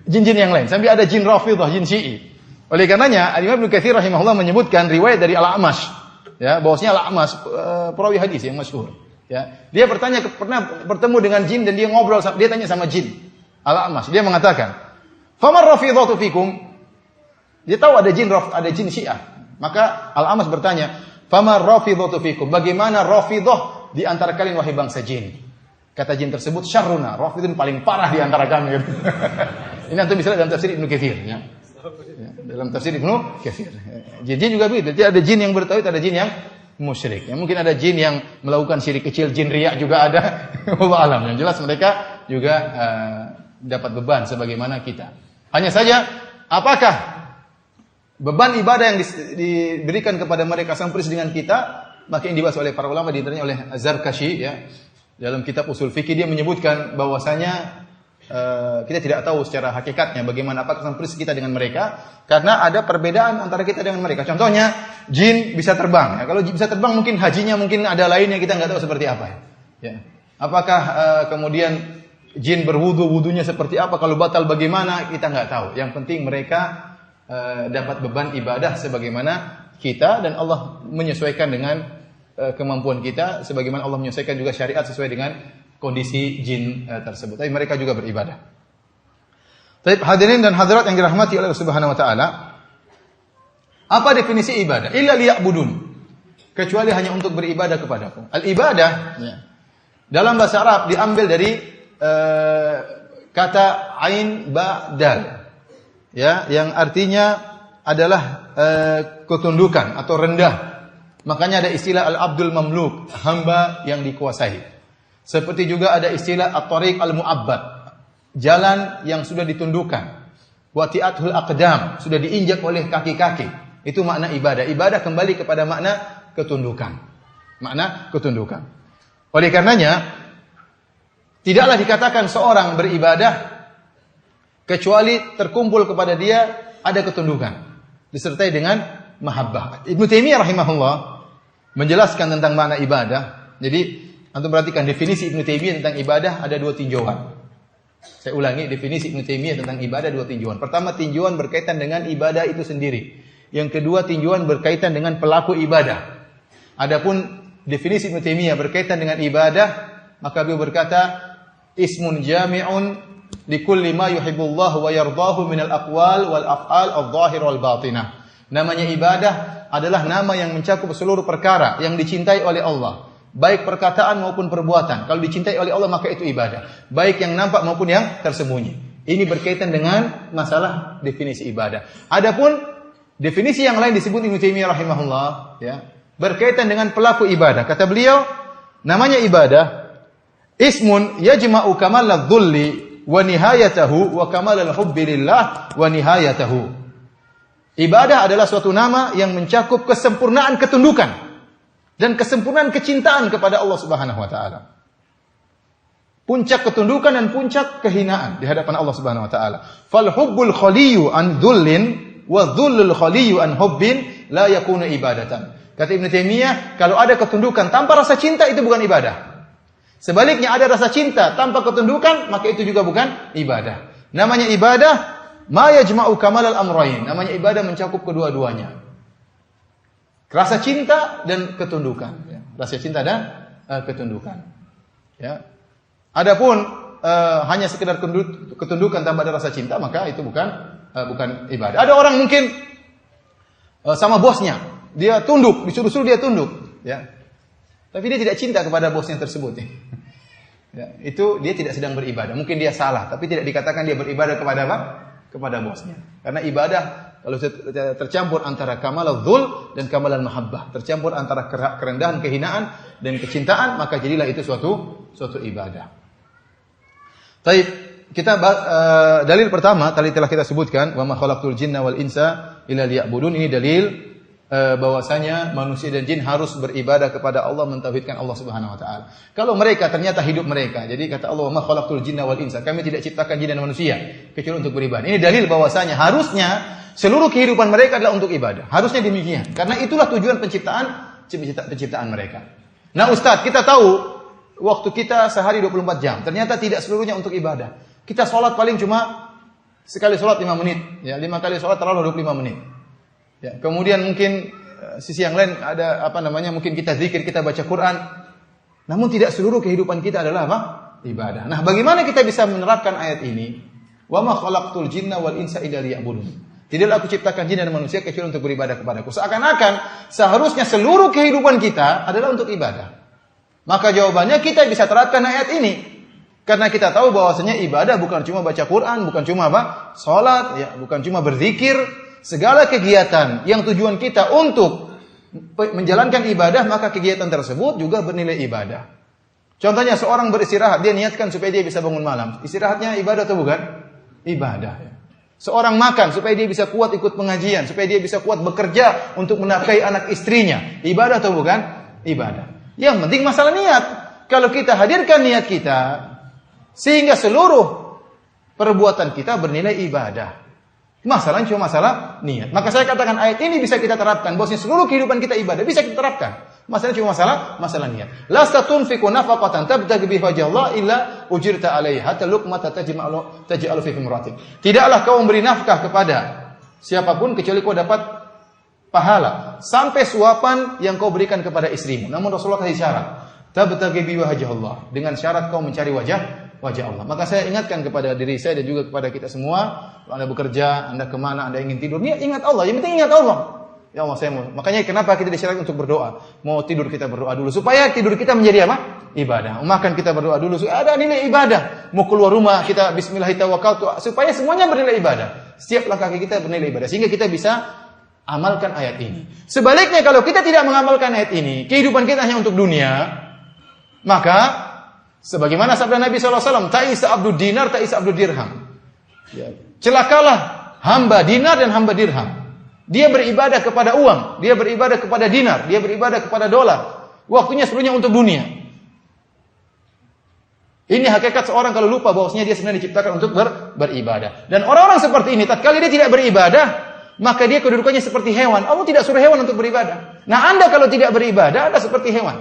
Jin-jin yang lain. Sampai ada jin rafidhah, jin syi'i. Oleh karenanya Al-Imam Ibnu Katsir rahimahullah menyebutkan riwayat dari Al-A'mash. Ya, bahwasanya Al-A'mash perawi hadis yang masyhur. Ya, dia pernah bertemu dengan jin dan dia ngobrol, dia tanya sama jin. Al-A'mash, dia mengatakan, "Famar rafidhatu fikum?" Dia tahu ada jin Syiah. Maka Al-A'mash bertanya, "Famar rafidhatu fikum?" Bagaimana rafidhah di antara kalian wahai bangsa jin? Kata jin tersebut, "Syarruna." Rafidhun paling parah di antara kami. Ini antum bisa lihat dalam tafsir Ibnu Katsir ya. Dalam tafsir Ibnu Katsir. Jin juga begitu. Jadi ada jin yang bertauhid, ada jin yang musyrik. Ya, mungkin ada jin yang melakukan syirik kecil, jin riya juga ada. Wallahu alam. Yang jelas mereka juga dapat beban sebagaimana kita. Hanya saja apakah beban ibadah yang diberikan kepada mereka sama persis dengan kita, maka yang dibahas oleh para ulama, diantaranya oleh Az-Zarkashi ya. Dalam kitab Usul Fikih dia menyebutkan bahwasanya kita tidak tahu secara hakikatnya bagaimana apakah sama persis kita dengan mereka, karena ada perbedaan antara kita dengan mereka. Contohnya jin bisa terbang. Ya. Kalau bisa terbang mungkin hajinya mungkin ada lain yang kita nggak tahu seperti apa. Ya. Apakah kemudian jin berwudu, wudunya seperti apa? Kalau batal bagaimana? Kita nggak tahu. Yang penting mereka dapat beban ibadah sebagaimana kita, dan Allah menyesuaikan dengan kemampuan kita, sebagaimana Allah menyesuaikan juga syariat sesuai dengan kondisi jin tersebut. Tapi mereka juga beribadah. Baik, hadirin dan hadirat yang dirahmati oleh Allah Subhanahu wa taala. Apa definisi ibadah? Illa liya'budun. Kecuali hanya untuk beribadah kepadaku. Al-ibadah ya, dalam bahasa Arab diambil dari kata ain ba dal. ya, yang artinya adalah ketundukan atau rendah. Makanya ada istilah al-abdul mamluk, hamba yang dikuasai. Seperti juga ada istilah at-tariq al-mu'abbad, jalan yang sudah ditundukkan. Wati'atul aqdam, sudah diinjak oleh kaki-kaki. Itu makna ibadah. Ibadah kembali kepada makna ketundukan. Makna ketundukan. Oleh karenanya, tidaklah dikatakan seorang beribadah kecuali terkumpul kepada dia ada ketundukan disertai dengan mahabbah. Ibnu Taimiyah rahimahullah menjelaskan tentang makna ibadah. Jadi, antum perhatikan definisi Ibnu Taimiyah tentang ibadah ada dua tinjauan. Saya ulangi, definisi Ibnu Taimiyah tentang ibadah dua tinjauan. Pertama, tinjauan berkaitan dengan ibadah itu sendiri. Yang kedua, tinjauan berkaitan dengan pelaku ibadah. Adapun definisi Ibnu Taimiyah berkaitan dengan ibadah, maka beliau berkata, ismun jami'un likulli ma yuhibbullahu wa yardahu minal aqwal wal af'al adh-dhahir wal batinah. Namanya ibadah adalah nama yang mencakup seluruh perkara yang dicintai oleh Allah, baik perkataan maupun perbuatan. Kalau dicintai oleh Allah maka itu ibadah, baik yang nampak maupun yang tersembunyi. Ini berkaitan dengan masalah definisi ibadah. Adapun definisi yang lain disebut Ibnu Taimiyah rahimahullah, ya, berkaitan dengan pelaku ibadah. Kata beliau, namanya ibadah ismun yajma'u kamalal dhulli wa nihayatahu wa kamalal hubbi lillah wa nihayatahu. Ibadah adalah suatu nama yang mencakup kesempurnaan ketundukan dan kesempurnaan kecintaan kepada Allah Subhanahu wa taala. Puncak ketundukan dan puncak kehinaan di hadapan Allah Subhanahu wa taala. Fal hubbul khaliyu an dhullin wa dhullul khaliyu an hubbin la yakunu ibadatan. Kata Ibnu Taimiyah, kalau ada ketundukan tanpa rasa cinta itu bukan ibadah. Sebaliknya ada rasa cinta tanpa ketundukan, maka itu juga bukan ibadah. Namanya ibadah ma yajma'u kamalal amrayn. Namanya ibadah mencakup kedua-duanya. Rasa cinta dan ketundukan, ya. Rasa cinta dan ketundukan. Ya. Adapun hanya sekedar ketundukan tanpa ada rasa cinta, maka itu bukan ibadah. Ada orang mungkin sama bosnya, dia tunduk, disuruh-suruh dia tunduk, ya. Tapi dia tidak cinta kepada bosnya tersebut. Ya, itu dia tidak sedang beribadah. Mungkin dia salah, tapi tidak dikatakan dia beribadah kepada apa? Kepada bosnya. Karena ibadah kalau tercampur antara kamalul dzul dan kamalul mahabbah, tercampur antara kerendahan, kehinaan dan kecintaan, maka jadilah itu suatu ibadah. Baik, kita dalil pertama tadi telah kita sebutkan, wa ma khalaqtul jinna wal insa illa liya'budun. Ini dalil bahwasanya manusia dan jin harus beribadah kepada Allah, mentauhidkan Allah Subhanahu wa taala. Kalau mereka ternyata hidup mereka, jadi kata Allah, "Ma khalaqtul jinna wal insa," kami tidak ciptakan jin dan manusia kecuali untuk beribadah. Ini dalil bahwasanya harusnya seluruh kehidupan mereka adalah untuk ibadah. Harusnya demikian. Karena itulah tujuan penciptaan mereka. Nah, Ustaz, kita tahu waktu kita sehari 24 jam. Ternyata tidak seluruhnya untuk ibadah. Kita sholat paling cuma sekali sholat 5 menit, ya, 5 kali sholat terlalu 25 menit. Ya, kemudian mungkin sisi yang lain ada mungkin kita zikir, kita baca Quran. Namun tidak seluruh kehidupan kita adalah apa? Ibadah. Nah, bagaimana kita bisa menerapkan ayat ini? Wa ma khalaqtul jinna wal insa illa liya'budun. Tidaklah aku ciptakan jin dan manusia kecuali untuk beribadah kepadaku. Seakan-akan seharusnya seluruh kehidupan kita adalah untuk ibadah. Maka jawabannya kita bisa terapkan ayat ini. Karena kita tahu bahwasanya ibadah bukan cuma baca Quran, bukan cuma salat, ya, bukan cuma berzikir. Segala kegiatan yang tujuan kita untuk menjalankan ibadah, maka kegiatan tersebut juga bernilai ibadah. Contohnya seorang beristirahat, dia niatkan supaya dia bisa bangun malam. Istirahatnya ibadah atau bukan? Ibadah. Seorang makan supaya dia bisa kuat ikut pengajian, supaya dia bisa kuat bekerja untuk menafkahi anak istrinya. Ibadah atau bukan? Ibadah. Yang penting masalah niat. Kalau kita hadirkan niat kita, sehingga seluruh perbuatan kita bernilai ibadah. Masalahnya cuma masalah niat. Maka saya katakan ayat ini bisa kita terapkan. Bahwasanya seluruh kehidupan kita ibadah bisa kita terapkan. Masalahnya cuma masalah niat. Lasta tunfiqu nafaqatan tabtaghi biha wajhallah illa ujirta 'alaiha hatta luqmata taj'alu fi imratik. Tidaklah kau memberi nafkah kepada siapapun kecuali kau dapat pahala sampai suapan yang kau berikan kepada istrimu. Namun Rasulullah kasih syarat. Tabtaghi biha wajhallah, dengan syarat kau mencari wajah Allah. Maka saya ingatkan kepada diri saya dan juga kepada kita semua, kalau Anda bekerja, Anda kemana, Anda ingin tidur, ingat Allah. Yang penting ingat Allah. Ya Allah, saya mau. Makanya kenapa kita disyariatkan untuk berdoa? Mau tidur kita berdoa dulu supaya tidur kita menjadi apa? Ibadah. Mau makan kita berdoa dulu supaya ada nilai ibadah. Mau keluar rumah kita bismillahirrahmanirrahim supaya semuanya bernilai ibadah. Setiap langkah kita bernilai ibadah sehingga kita bisa amalkan ayat ini. Sebaliknya kalau kita tidak mengamalkan ayat ini, kehidupan kita hanya untuk dunia, maka sebagaimana sabda Nabi SAW, ta'isa abdud dinar, ta'isa abdud dirham. Ya. Celakalah hamba dinar dan hamba dirham. Dia beribadah kepada uang, dia beribadah kepada dinar, dia beribadah kepada dolar. Waktunya seluruhnya untuk dunia. Ini hakikat seorang kalau lupa bahwasanya dia sebenarnya diciptakan untuk beribadah. Dan orang-orang seperti ini, tatkala dia tidak beribadah, maka dia kedudukannya seperti hewan. Allah tidak suruh hewan untuk beribadah. Nah, Anda kalau tidak beribadah, Anda seperti hewan.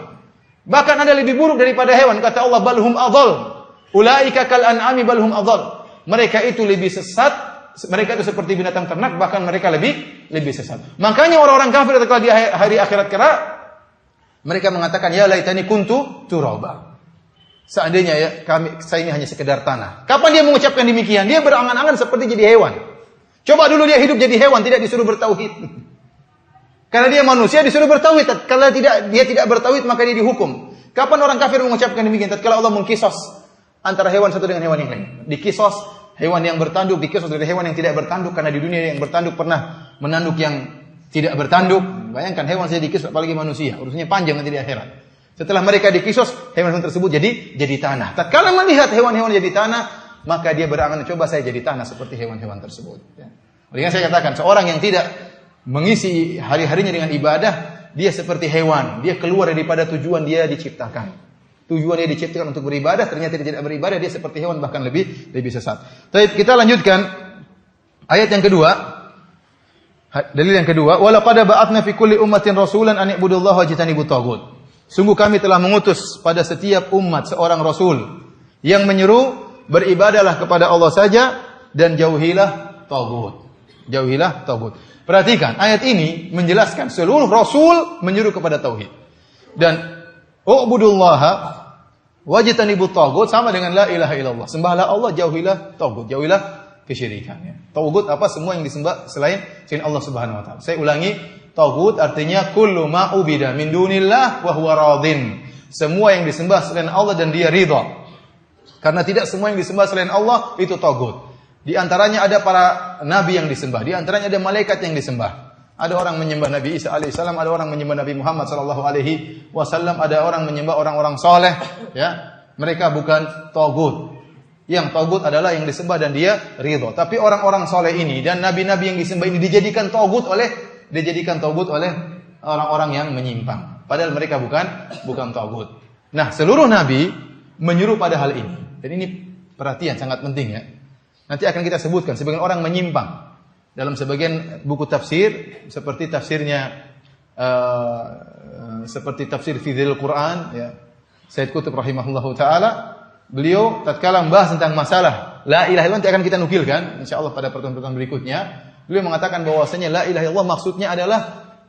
Bahkan Anda lebih buruk daripada hewan. Kata Allah, balhum adhal. Ulaika kal an'ami balhum adhal. Mereka itu lebih sesat. Mereka itu seperti binatang ternak, bahkan mereka lebih sesat. Makanya orang-orang kafir tatkala di hari akhirat kelak, mereka mengatakan, ya laitani kuntu turaba. Seandainya ya saya ini hanya sekedar tanah. Kapan dia mengucapkan demikian? Dia berangan-angan seperti jadi hewan. Coba dulu dia hidup jadi hewan, tidak disuruh bertauhid. Karena dia manusia disuruh bertauhid. Kalau dia tidak bertauhid maka dia dihukum. Kapan orang kafir mengucapkan demikian? Tatkala Allah mengkisos antara hewan satu dengan hewan yang lain. Dikisos hewan yang bertanduk, dikisos dari hewan yang tidak bertanduk. Karena di dunia yang bertanduk pernah menanduk yang tidak bertanduk. Bayangkan hewan saja dikisos, apalagi manusia. Urusannya panjang nanti di akhirat. Setelah mereka dikisos, hewan-hewan tersebut jadi tanah. Tatkala melihat hewan-hewan jadi tanah, maka dia berangan, coba saya jadi tanah seperti hewan-hewan tersebut. Oleh saya katakan, seorang yang tidak mengisi hari-harinya dengan ibadah, dia seperti hewan. Dia keluar daripada tujuan dia diciptakan. Tujuan dia diciptakan untuk beribadah, ternyata dia tidak beribadah, dia seperti hewan, bahkan lebih sesat. Baik, kita lanjutkan ayat yang kedua. Dalil yang kedua, walaqad ba'atsna fi kulli ummatin rasulan an i'budullaha wajtanibut taghut. Sungguh kami telah mengutus pada setiap umat seorang rasul yang menyeru beribadahlah kepada Allah saja dan jauhilah taghut. Jauhilah taghut. Perhatikan, ayat ini menjelaskan seluruh rasul menyeru kepada tauhid. Dan u'budullaha wajtanibut taghut sama dengan la ilaha illallah. Sembahlah Allah, jauhilah taghut, jauhilah kesyirikan. Taghut apa? Semua yang disembah selain Allah Subhanahu wa taala. Saya ulangi, taghut artinya kullu ma ubida min dunillah wa huwa radin. Semua yang disembah selain Allah dan dia ridha. Karena tidak semua yang disembah selain Allah itu taghut. Di antaranya ada para nabi yang disembah, di antaranya ada malaikat yang disembah. Ada orang menyembah Nabi Isa alaihissalam, ada orang menyembah Nabi Muhammad sallallahu alaihi wasallam, ada orang menyembah orang-orang saleh, ya. Mereka bukan taghut. Yang taghut adalah yang disembah dan dia ridha. Tapi orang-orang saleh ini dan nabi-nabi yang disembah ini dijadikan taghut oleh orang-orang yang menyimpang. Padahal mereka bukan taghut. Nah, seluruh nabi menyuruh pada hal ini. Dan ini perhatian sangat penting ya. Nanti akan kita sebutkan sebagian orang menyimpang dalam sebagian buku tafsir seperti tafsirnya seperti tafsir Fidhil Quran ya. Sayyid Qutb rahimahullahu taala, beliau tatkala membahas tentang masalah la ilaha illallah, nanti akan kita nukilkan insyaallah pada pertemuan berikutnya. Beliau mengatakan bahwasanya la ilaha illallah maksudnya adalah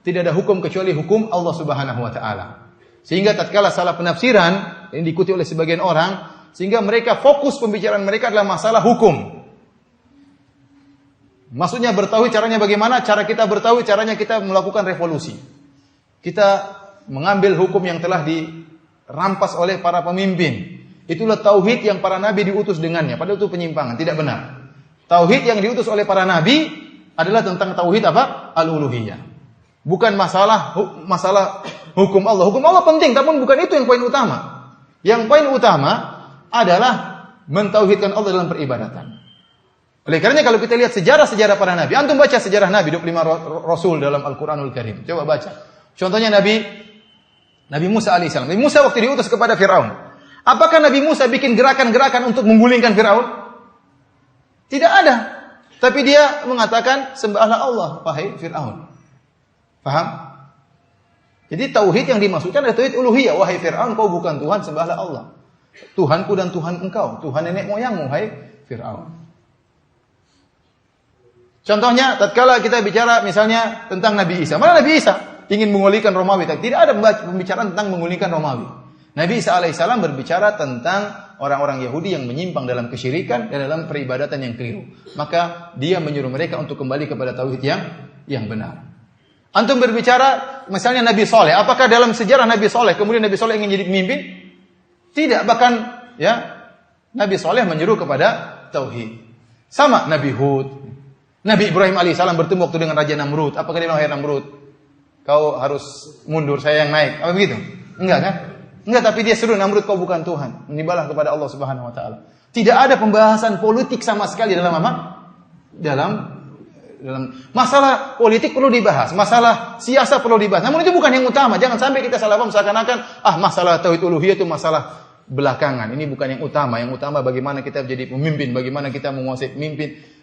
tidak ada hukum kecuali hukum Allah Subhanahu wa taala. Sehingga tatkala salah penafsiran yang diikuti oleh sebagian orang, sehingga mereka fokus pembicaraan mereka adalah masalah hukum. Maksudnya bertauhid caranya bagaimana? Cara kita bertauhid caranya kita melakukan revolusi. Kita mengambil hukum yang telah dirampas oleh para pemimpin. Itulah tauhid yang para nabi diutus dengannya. Padahal itu penyimpangan, tidak benar. Tauhid yang diutus oleh para nabi adalah tentang tauhid apa? Al-uluhiyah. Bukan masalah hukum Allah. Hukum Allah penting, tapi bukan itu yang poin utama. Yang poin utama adalah mentauhidkan Allah dalam peribadatan. Oleh karenanya kalau kita lihat sejarah-sejarah para nabi, antum baca sejarah nabi 25 rasul dalam Al-Qur'anul Karim. Coba baca. Contohnya Nabi Musa alaihissalam. Nabi Musa waktu diutus kepada Firaun. Apakah Nabi Musa bikin gerakan-gerakan untuk menggulingkan Firaun? Tidak ada. Tapi dia mengatakan sembahlah Allah, wahai Firaun. Paham? Jadi tauhid yang dimaksudkan adalah tauhid uluhiyah. Wahai Firaun, kau bukan Tuhan, sembahlah Allah. Tuhanku dan Tuhan engkau, Tuhan nenek moyangmu, wahai Firaun. Contohnya, tatkala kita bicara misalnya tentang Nabi Isa. Mana Nabi Isa ingin menggulingkan Romawi? Tidak ada pembicaraan tentang menggulingkan Romawi. Nabi Isa alaihissalam berbicara tentang orang-orang Yahudi yang menyimpang dalam kesyirikan dan dalam peribadatan yang keliru. Maka dia menyuruh mereka untuk kembali kepada tauhid yang benar. Antum berbicara misalnya Nabi Soleh. Apakah dalam sejarah Nabi Soleh kemudian Nabi Soleh ingin jadi pemimpin? Tidak. Bahkan ya Nabi Soleh menyeru kepada tauhid. Sama Nabi Hud. Nabi Ibrahim alaihissalam bertemu waktu dengan Raja Namrud. Apakah dia bilang, "Hai Namrud, kau harus mundur, saya yang naik." Apa begitu? Enggak kan? Enggak, tapi dia seru, "Namrud, kau bukan Tuhan. Menyembahlah kepada Allah Subhanahu wa taala." Tidak ada pembahasan politik sama sekali dalam apa? Dalam masalah politik perlu dibahas, masalah siasa perlu dibahas. Namun itu bukan yang utama. Jangan sampai kita salah paham seakan-akan masalah tauhid uluhiyah itu masalah belakangan. Ini bukan yang utama. Yang utama bagaimana kita menjadi pemimpin, bagaimana kita menguasai pemimpin.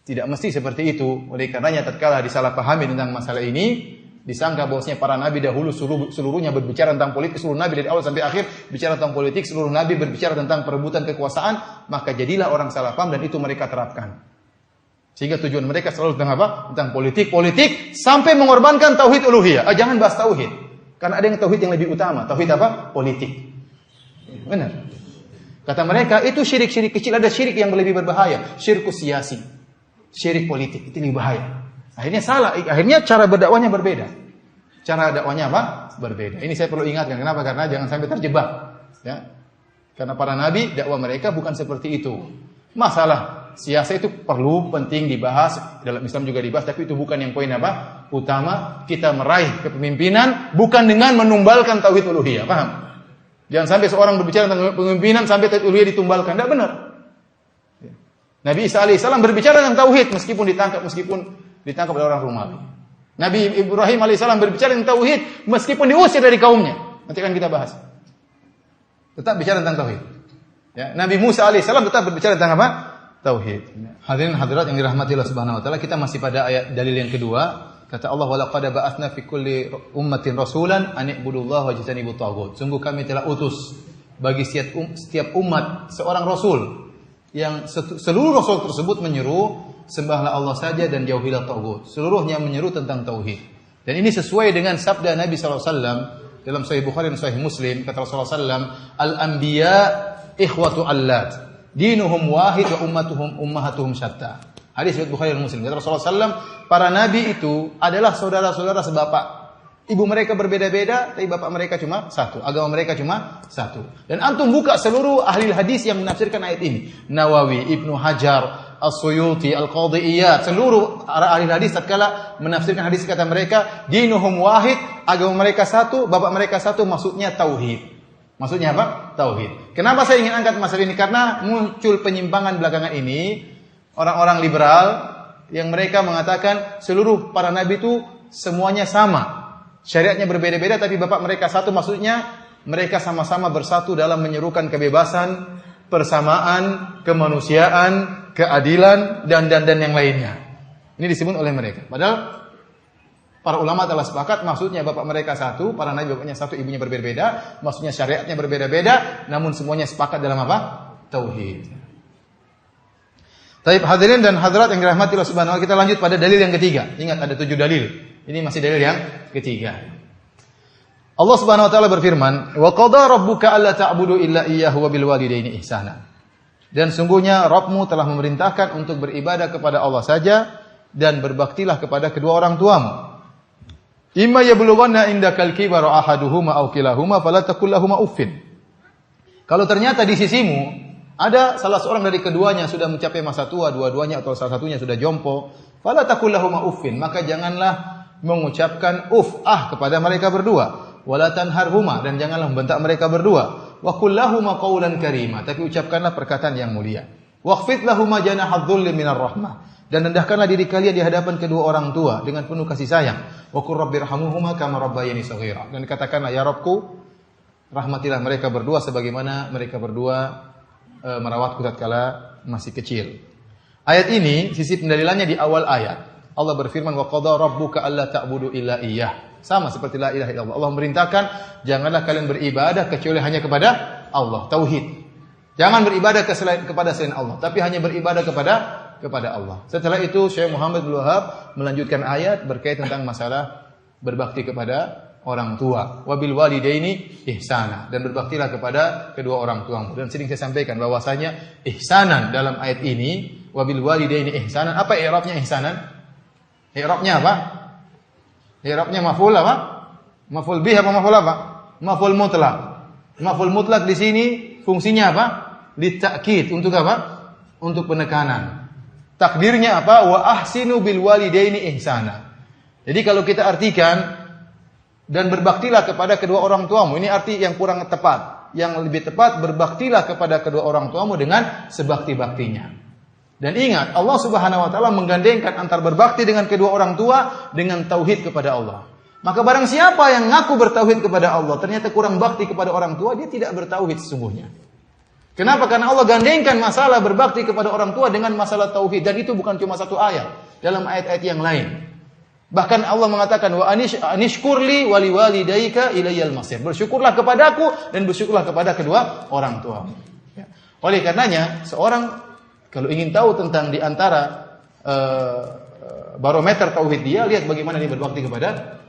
Tidak mesti seperti itu. Oleh karenanya tatkala disalahpahami tentang masalah ini, disangka bahwasanya para nabi dahulu seluruhnya berbicara tentang politik, seluruh nabi dari awal sampai akhir bicara tentang politik, seluruh nabi berbicara tentang perebutan kekuasaan, maka jadilah orang salah paham dan itu mereka terapkan. Sehingga tujuan mereka selalu tentang apa? Tentang politik sampai mengorbankan tauhid uluhiyah. Jangan bahas tauhid. Karena ada yang tauhid yang lebih utama. Tauhid apa? Politik. Benar. Kata mereka, itu syirik-syirik kecil, ada syirik yang lebih berbahaya. Syirkus siasi. Syirik politik, itu lebih bahaya. Akhirnya salah. Akhirnya cara berdakwahnya berbeda. Cara dakwahnya apa? Berbeda. Ini saya perlu ingatkan. Kenapa? Karena jangan sampai terjebak. Ya. Karena para nabi, dakwah mereka bukan seperti itu. Masalah siasa itu perlu, penting dibahas, dalam Islam juga dibahas, tapi itu bukan yang poin apa? Utama, kita meraih kepemimpinan bukan dengan menumbalkan tauhid uluhiyah, paham? Jangan sampai seorang berbicara tentang kepemimpinan sampai tauhid uluhiyah ditumbalkan, tidak benar. Nabi Isa alaihissalam berbicara tentang tauhid meskipun ditangkap oleh orang Romawi. Nabi Ibrahim alaihissalam berbicara tentang tauhid meskipun diusir dari kaumnya. Nanti akan kita bahas. Tetap bicara tentang tauhid. Ya, Nabi Musa alaihissalam tetap berbicara tentang apa? Tauhid. Hadirin hadirat yang dirahmati Allah Subhanahu wa taala, kita masih pada ayat dalil yang kedua. Kata Allah, "Wa laqad ba'atsna fi kulli ummatin rasulan an i'budullaha wajtanibut taghut." Sungguh kami telah utus bagi setiap umat seorang rasul yang seluruh rasul tersebut menyeru sembahlah Allah saja dan jauhilah taghut. Seluruhnya menyeru tentang tauhid. Dan ini sesuai dengan sabda Nabi sallallahu alaihi wasallam dalam Sahih Bukhari dan Sahih Muslim. Kata Rasulullah sallallahu alaihi wasallam, "Al-anbiya ikhwatu allat. Dinuhum wahid wa ummahatuhum syatta." Hadis riwayat Bukhari dan Muslim. Kata Rasulullah SAW, para nabi itu adalah saudara-saudara sebapak. Ibu mereka berbeda-beda, tapi bapak mereka cuma satu. Agama mereka cuma satu. Dan antum buka seluruh ahli hadis yang menafsirkan ayat ini. Nawawi, Ibnu Hajar, As-Suyuti, Al-Qadhi Iyad, seluruh ahli hadis tatkala menafsirkan hadis kata mereka, dinuhum wahid, agama mereka satu, bapak mereka satu, maksudnya tauhid. Maksudnya apa? Tauhid. Kenapa saya ingin angkat masalah ini? Karena muncul penyimpangan belakangan ini, orang-orang liberal yang mereka mengatakan seluruh para nabi itu semuanya sama. Syariatnya berbeda-beda tapi bapak mereka satu, maksudnya mereka sama-sama bersatu dalam menyerukan kebebasan, persamaan, kemanusiaan, keadilan dan yang lainnya. Ini disebut oleh mereka. Padahal para ulama telah sepakat maksudnya bapak mereka satu, para nabi bapaknya satu, ibunya berbeda-beda, maksudnya syariatnya berbeda-beda, namun semuanya sepakat dalam apa? Tauhid. Baik, hadirin dan hadirat yang dirahmati Allah Subhanahu wa taala, kita lanjut pada dalil yang ketiga. Ingat ada 7 dalil. Ini masih dalil yang ketiga. Allah Subhanahu wa taala berfirman, "Wa qada rabbuka alla ta'budu illa iyyahu wa bil walidaini ihsana." Dan sungguhnya Rabbmu telah memerintahkan untuk beribadah kepada Allah saja dan berbaktilah kepada kedua orang tuamu. Imma yablughanna indakal kibara ahaduhuma aw kilahuma fala taqul lahumu uffin. Kalau ternyata di sisimu ada salah seorang dari keduanya sudah mencapai masa tua, dua-duanya atau salah satunya sudah jompo, fala taqul lahumu uffin, maka janganlah mengucapkan kepada mereka berdua, wala tanharhuma, dan janganlah membentak mereka berdua, wa qul lahumu qawlan karima, tapi ucapkanlah perkataan yang mulia. Waqfid lahumu janahadh-dhulli minar rahmah, dan rendahkanlah diri kalian di hadapan kedua orang tua dengan penuh kasih sayang. Wa qur rabbirhamhuma kama rabbayani shaghira, dan katakanlah ya Rabbku, rahmatilah mereka berdua sebagaimana mereka berdua merawatku tatkala masih kecil. Ayat ini sisi pendalilannya di awal ayat. Allah berfirman, wa qada rabbuka alla ta'budu illa iyyah. Sama seperti la ilaha illallah. Allah memerintahkan janganlah kalian beribadah kecuali hanya kepada Allah, tauhid. Jangan beribadah kepada selain Allah, tapi hanya beribadah kepada Allah. Setelah itu Syekh Muhammad bin Wahab melanjutkan ayat berkaitan tentang masalah berbakti kepada orang tua, wabil walidaini ihsana, dan berbaktilah kepada kedua orang tuamu. Dan sering saya sampaikan bahwasanya ihsanan dalam ayat ini, wabil walidaini ihsanan, apa i'rabnya ihsanan? I'rabnya apa? I'rabnya maf'ul apa? Maf'ul bih apa maf'ul apa? Maf'ul mutlak. Maf'ul mutlak di sini fungsinya apa? Litta'kid, untuk apa? Untuk penekanan. Takdirnya apa? Wa ahsinu bil walidaini ihsana. Jadi kalau kita artikan dan berbaktilah kepada kedua orang tuamu, ini arti yang kurang tepat. Yang lebih tepat, berbaktilah kepada kedua orang tuamu dengan sebakti-baktinya. Dan ingat, Allah Subhanahu wa taala menggandengkan antar berbakti dengan kedua orang tua dengan tauhid kepada Allah. Maka barang siapa yang ngaku bertauhid kepada Allah, ternyata kurang bakti kepada orang tua, dia tidak bertauhid sesungguhnya. Kenapa? Karena Allah gandengkan masalah berbakti kepada orang tua dengan masalah tauhid, dan itu bukan cuma satu ayat, dalam ayat-ayat yang lain. Bahkan Allah mengatakan wa anishkurli wali walidayka ilayyal masir. Bersyukurlah kepadaku dan bersyukurlah kepada kedua orang tuamu. Ya. Oleh karenanya seorang kalau ingin tahu tentang di antara barometer tauhid dia, lihat bagaimana dia berbakti kepada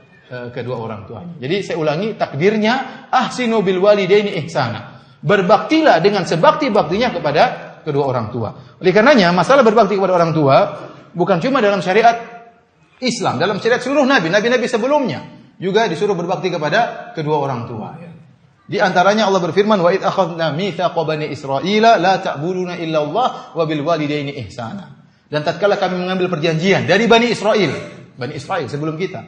kedua orang tuanya. Jadi saya ulangi, takdirnya ahsinu bil walidaini ihsana. Berbaktilah dengan sebakti-baktinya kepada kedua orang tua. Oleh karenanya masalah berbakti kepada orang tua bukan cuma dalam syariat Islam, dalam syariat seluruh nabi-nabi sebelumnya juga disuruh berbakti kepada kedua orang tua. Di antaranya Allah berfirman, "Wa id akhadna mitsaqa bani Israila la ta'buduna illa Allah wa bil walidaini ihsana." Dan tatkala kami mengambil perjanjian dari Bani Israel sebelum kita,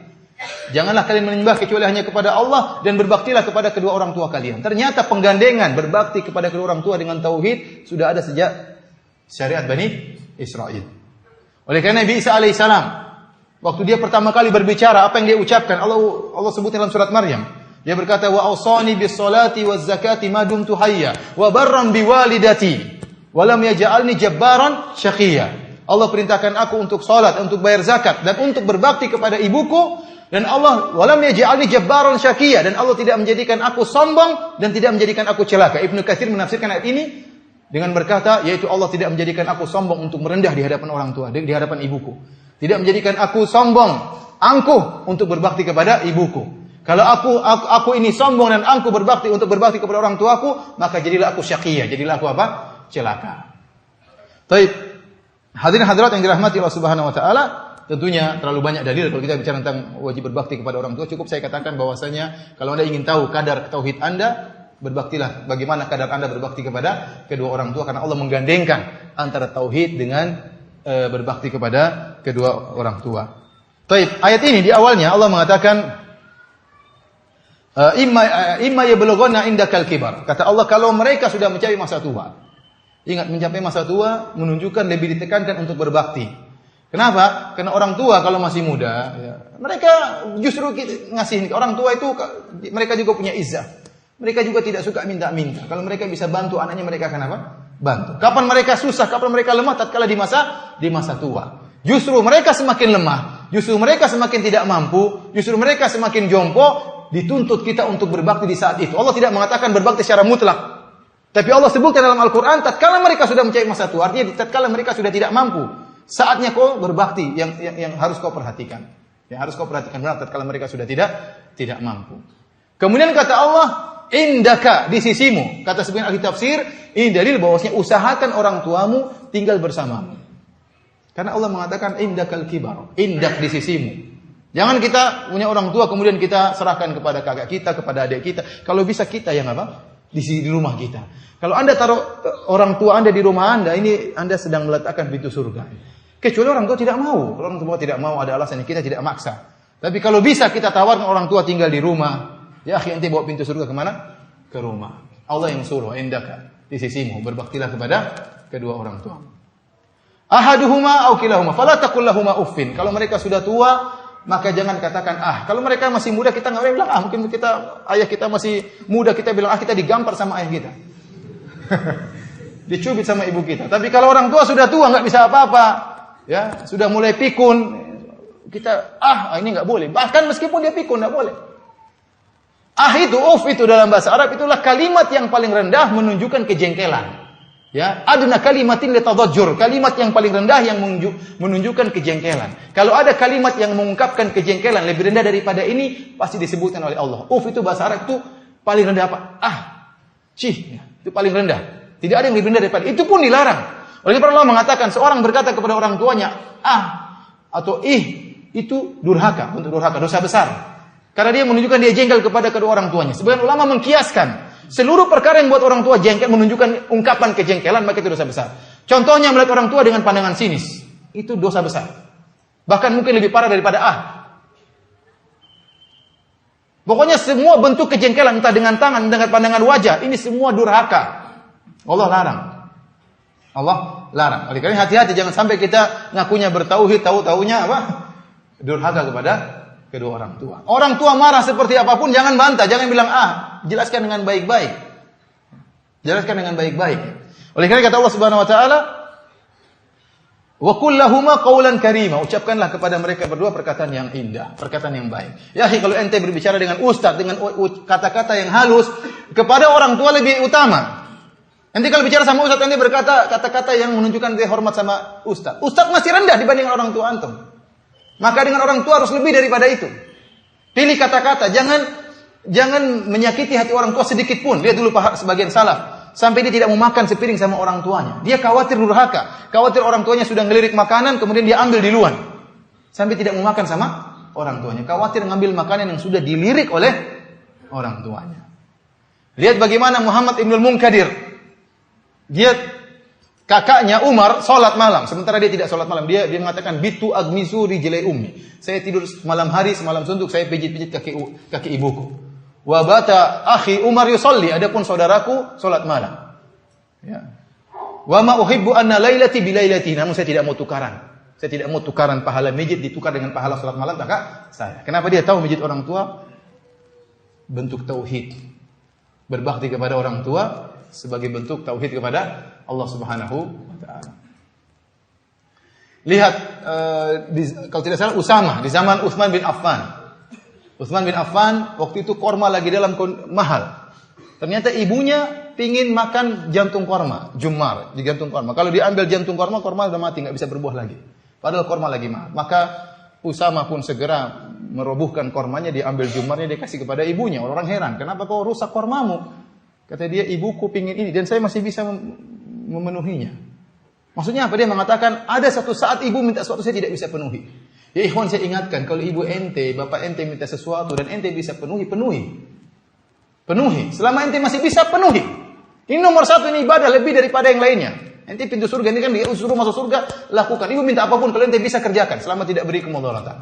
janganlah kalian menyembah kecuali hanya kepada Allah dan berbaktilah kepada kedua orang tua kalian. Ternyata penggandengan berbakti kepada kedua orang tua dengan tauhid sudah ada sejak syariat Bani Israel. Oleh karena Nabi Isa alaihissalam waktu dia pertama kali berbicara, apa yang dia ucapkan? Allah sebutkan dalam surat Maryam. Dia berkata, wa awsani bis salati waz zakati ma dumtu hayya wa barran bi walidati wa lam yaj'alni jabbaran syaqiyya. Allah perintahkan aku untuk salat, untuk bayar zakat dan untuk berbakti kepada ibuku, dan Allah wa lam yaj'alni jabbaran syaqiyya, dan Allah tidak menjadikan aku sombong dan tidak menjadikan aku celaka. Ibnu Katsir menafsirkan ayat ini dengan berkata, yaitu Allah tidak menjadikan aku sombong untuk merendah di hadapan orang tua, di hadapan ibuku. Tidak menjadikan aku sombong, angkuh untuk berbakti kepada ibuku. Kalau aku ini sombong dan angkuh untuk berbakti kepada orang tuaku, maka jadilah aku syaqiyah, jadilah aku apa? Celaka. Baik. Hadirin hadirat yang dirahmati Allah Subhanahu wa taala, tentunya terlalu banyak dalil kalau kita bicara tentang wajib berbakti kepada orang tua. Cukup saya katakan bahwasanya kalau Anda ingin tahu kadar tauhid Anda, berbaktilah bagaimana kadar Anda berbakti kepada kedua orang tua, karena Allah menggandengkan antara tauhid dengan berbakti kepada kedua orang tua. Taib, ayat ini di awalnya Allah mengatakan imma yablughanna indakal kibar. Kata Allah, kalau mereka sudah mencapai masa tua. Ingat, mencapai masa tua menunjukkan lebih ditekankan untuk berbakti. Kenapa? Karena orang tua kalau masih muda, ya, mereka justru ngasih. Orang tua itu mereka juga punya izzah. Mereka juga tidak suka minta-minta. Kalau mereka bisa bantu anaknya, mereka akan apa? Bantu. Kapan mereka susah, kapan mereka lemah, tatkala di masa tua. Justru mereka semakin lemah, justru mereka semakin tidak mampu, justru mereka semakin jompo, dituntut kita untuk berbakti di saat itu. Allah tidak mengatakan berbakti secara mutlak. Tapi Allah sebutkan dalam Al-Qur'an, tatkala mereka sudah mencapai masa tua, artinya tatkala mereka sudah tidak mampu, saatnya kau berbakti yang harus kau perhatikan. Yang harus kau perhatikan benar tatkala mereka sudah tidak mampu. Kemudian kata Allah, indaka, di sisimu. Kata sebagian ahli tafsir, ini dalil bahwasanya usahakan orang tuamu tinggal bersamamu. Karena Allah mengatakan indakal kibar, indak di sisimu. Jangan kita punya orang tua kemudian kita serahkan kepada kakak kita, kepada adik kita. Kalau bisa kita yang apa? Di rumah kita. Kalau Anda taruh orang tua Anda di rumah Anda, ini Anda sedang meletakkan pintu surga. Kecuali orang tua tidak mau. Kalau orang tua tidak mau, ada alasannya, kita tidak maksa. Tapi kalau bisa kita tawarkan orang tua tinggal di rumah, ya akhi, nanti bawa pintu surga kemana? Ke rumah. Allah yang suruh, indaka, di sisimu, berbaktilah kepada kedua orang tua. Ahaduhuma aw kilahuma, fala taqul lahumā uffin. Kalau mereka sudah tua, maka jangan katakan Kalau mereka masih muda, kita enggak boleh bilang mungkin ayah kita masih muda, kita bilang kita digampar sama ayah kita. Dicubit sama ibu kita. Tapi kalau orang tua sudah tua, enggak bisa apa-apa, ya, sudah mulai pikun, kita ini enggak boleh. Bahkan meskipun dia pikun enggak boleh. Itu dalam bahasa Arab itulah kalimat yang paling rendah menunjukkan kejengkelan. Ya, adna kalimatin litadajjur, kalimat yang paling rendah yang menunjukkan kejengkelan. Kalau ada kalimat yang mengungkapkan kejengkelan lebih rendah daripada ini, pasti disebutkan oleh Allah. Itu bahasa Arab itu paling rendah apa? Itu paling rendah. Tidak ada yang lebih rendah daripada itu, pun dilarang. Oleh karena Allah mengatakan seorang berkata kepada orang tuanya atau itu durhaka, bentuk durhaka, dosa besar. Karena dia menunjukkan dia jengkel kepada kedua orang tuanya. Sebagian ulama mengkiaskan seluruh perkara yang buat orang tua jengkel menunjukkan ungkapan kejengkelan, maka itu dosa besar. Contohnya melihat orang tua dengan pandangan sinis, itu dosa besar. Bahkan mungkin lebih parah daripada Pokoknya semua bentuk kejengkelan, entah dengan tangan, dengan pandangan wajah, ini semua durhaka. Allah larang. Allah larang. Oleh karena hati-hati, jangan sampai kita ngakunya bertauhid, tahu-taunya apa? Durhaka kepada kedua orang tua. Orang tua marah seperti apapun, jangan bantah, jangan bilang jelaskan dengan baik-baik. Jelaskan dengan baik-baik. Oleh karena kata Allah Subhanahu wa taala, wa qul lahumā qawlan karīma, ucapkanlah kepada mereka berdua perkataan yang indah, perkataan yang baik. Ya, kalau ente berbicara dengan ustaz dengan kata-kata yang halus, kepada orang tua lebih utama. Nanti kalau bicara sama ustaz, ente berkata kata-kata yang menunjukkan dia hormat sama ustaz. Ustaz masih rendah dibanding orang tua antum. Maka dengan orang tua harus lebih daripada itu. Pilih kata-kata, jangan menyakiti hati orang tua sedikit pun. Lihat dulu sebagian salaf, sampai dia tidak mau makan sepiring sama orang tuanya. Dia khawatir durhaka, khawatir orang tuanya sudah ngelirik makanan, kemudian dia ambil di luar. Sampai tidak mau makan sama orang tuanya. Khawatir ngambil makanan yang sudah dilirik oleh orang tuanya. Lihat bagaimana Muhammad Ibnul Munkadir. Dia kakaknya Umar sholat malam, sementara dia tidak sholat malam. Dia mengatakan bitu agmisu rijlai ummi. Saya tidur malam hari, semalam suntuk saya pijit-pijit kaki ibuku. Wa bata akhi Umar yusolli, adapun saudaraku sholat malam. Ya. Wa ma uhibbu anna lailati bilailati, namun saya tidak mau tukaran. Saya tidak mau tukaran pahala mijit ditukar dengan pahala sholat malam kakak saya. Kenapa dia tahu mijit orang tua? Bentuk tauhid. Berbakti kepada orang tua sebagai bentuk tauhid kepada Allah Subhanahu wa taala. Lihat kalau tidak salah Usamah di zaman Utsman bin Affan. Utsman bin Affan waktu itu korma lagi dalam mahal. Ternyata ibunya pingin makan jantung korma, jumar di jantung korma. Kalau diambil jantung korma udah mati, nggak bisa berbuah lagi. Padahal korma lagi mahal. Maka Usamah pun segera merobohkan kormanya, diambil jumarnya, dikasih kepada ibunya. Orang heran, kenapa kau rusak kormamu? Kata dia, ibuku pingin ini dan saya masih bisa memenuhinya. Maksudnya apa? Dia mengatakan ada satu saat ibu minta sesuatu saya tidak bisa penuhi. Ya ikhwan, saya ingatkan, kalau ibu ente, bapak ente minta sesuatu dan ente bisa penuhi. Selama ente masih bisa penuhi. Ini nomor satu, ini ibadah lebih daripada yang lainnya. Ente pintu surga ini kan dia suruh masuk surga, lakukan. Ibu minta apapun kalau ente bisa kerjakan selama tidak beri kemudaratan.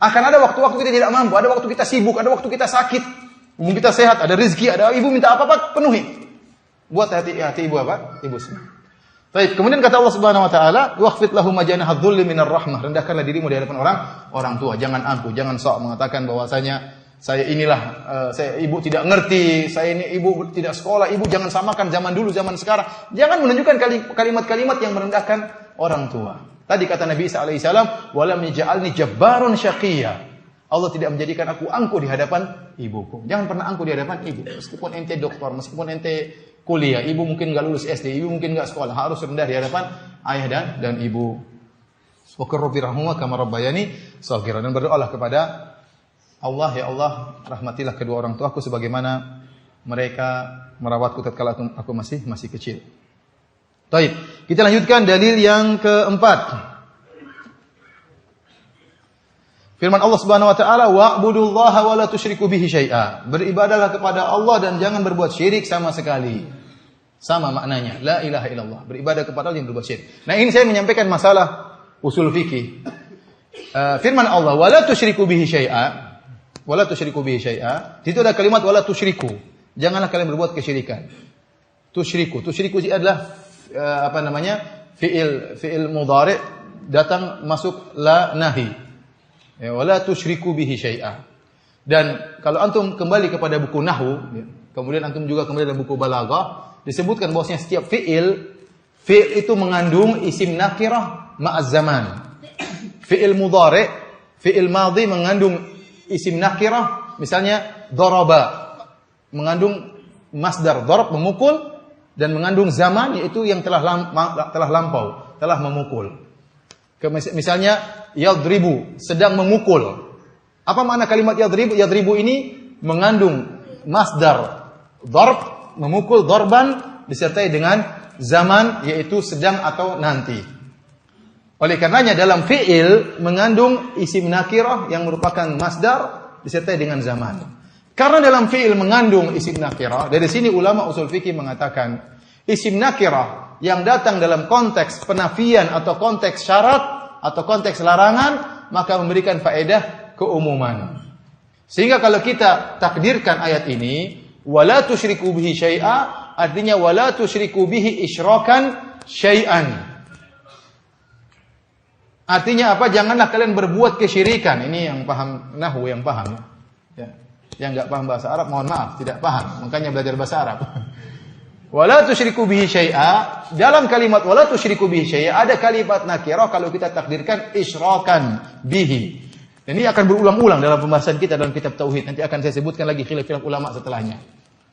Akan ada waktu-waktu kita tidak mampu, ada waktu kita sibuk, ada waktu kita sakit. Mungkin kita sehat, ada rezeki, ada ibu minta apa-apa, penuhi. Buat hati ibu apa? Ibu senang. Baik, kemudian kata Allah Subhanahu wa taala, "Waqfid lahum majanaha dzulli minar rahmah." Rendahkanlah dirimu di hadapan orang tua, jangan angkuh, jangan sok mengatakan bahwasanya saya inilah ibu tidak ngerti, saya ini ibu tidak sekolah, ibu jangan samakan zaman dulu zaman sekarang. Jangan menunjukkan kalimat-kalimat yang merendahkan orang tua. Tadi kata Nabi Isa alaihissalam, "Wa lam yaj'alni jabbarun syaqiyya." Allah tidak menjadikan aku angkuh di hadapan ibuku. Jangan pernah angkuh di hadapan ibu. Meskipun ente doktor, meskipun ente kuliah, ibu mungkin enggak lulus SD, ibu mungkin enggak sekolah, harus rendah di hadapan ayah dan ibu. Wa qur rabbi rahmuhuma kama rabbayani shaghira. Dan berdoalah kepada Allah, ya Allah, rahmatilah kedua orang tuaku sebagaimana mereka merawatku tatkala aku masih kecil. Baik, kita lanjutkan dalil yang keempat. Firman Allah Subhanahu wa taala, "Wa'budullaha wa la tusyriku bihi syai'a." Beribadahlah kepada Allah dan jangan berbuat syirik sama sekali. Sama maknanya, la ilaha illallah. Beribadah kepada Allah, jangan berbuat syirik. Nah, ini saya menyampaikan masalah usul fikih. Firman Allah, "Wa la tusyriku bihi syai'a." Wa la tusyriku bihi syai'a. Di situ ada kalimat wa la tusyriku. Janganlah kalian berbuat kesyirikan. Tusyriku adalah fi'il mudhari' datang masuk la nahi. Ya, wala tusyriku bihi syai'a. Dan kalau antum kembali kepada buku nahwu, ya, kemudian antum juga kembali dalam buku balaghah, disebutkan bahwasanya setiap fi'il itu mengandung isim nakirah ma'az zaman. Fi'il mudhari', fi'il madhi mengandung isim nakirah, misalnya daraba mengandung masdar darab memukul dan mengandung zaman yaitu yang telah lampau, telah memukul. Misalnya yadribu, sedang memukul. Apa makna kalimat yadribu? Yadribu ini mengandung masdar darb, memukul, darban, disertai dengan zaman yaitu sedang atau nanti. Oleh karenanya dalam fi'il mengandung isim nakirah yang merupakan masdar disertai dengan zaman. Karena dalam fi'il mengandung isim nakirah, dari sini ulama usul fikih mengatakan isim nakirah yang datang dalam konteks penafian atau konteks syarat atau konteks larangan maka memberikan faedah keumuman. Sehingga kalau kita takdirkan ayat ini wala tusyriku bihi syai'a, artinya wala tusyriku bihi isyrakan syai'an. Artinya apa? Janganlah kalian berbuat kesyirikan. Ini yang paham nahwu, yang paham. Ya. Yang enggak paham bahasa Arab, mohon maaf, tidak paham. Makanya belajar bahasa Arab. Wala tusyriku bihi syai'a, dalam kalimat wala tusyriku bihi syai'a ada kalimat nakirah kalau kita takdirkan isyrakan bihi. Dan ini akan berulang-ulang dalam pembahasan kita dalam kitab tauhid. Nanti akan saya sebutkan lagi khilaf-khilaf ulama setelahnya.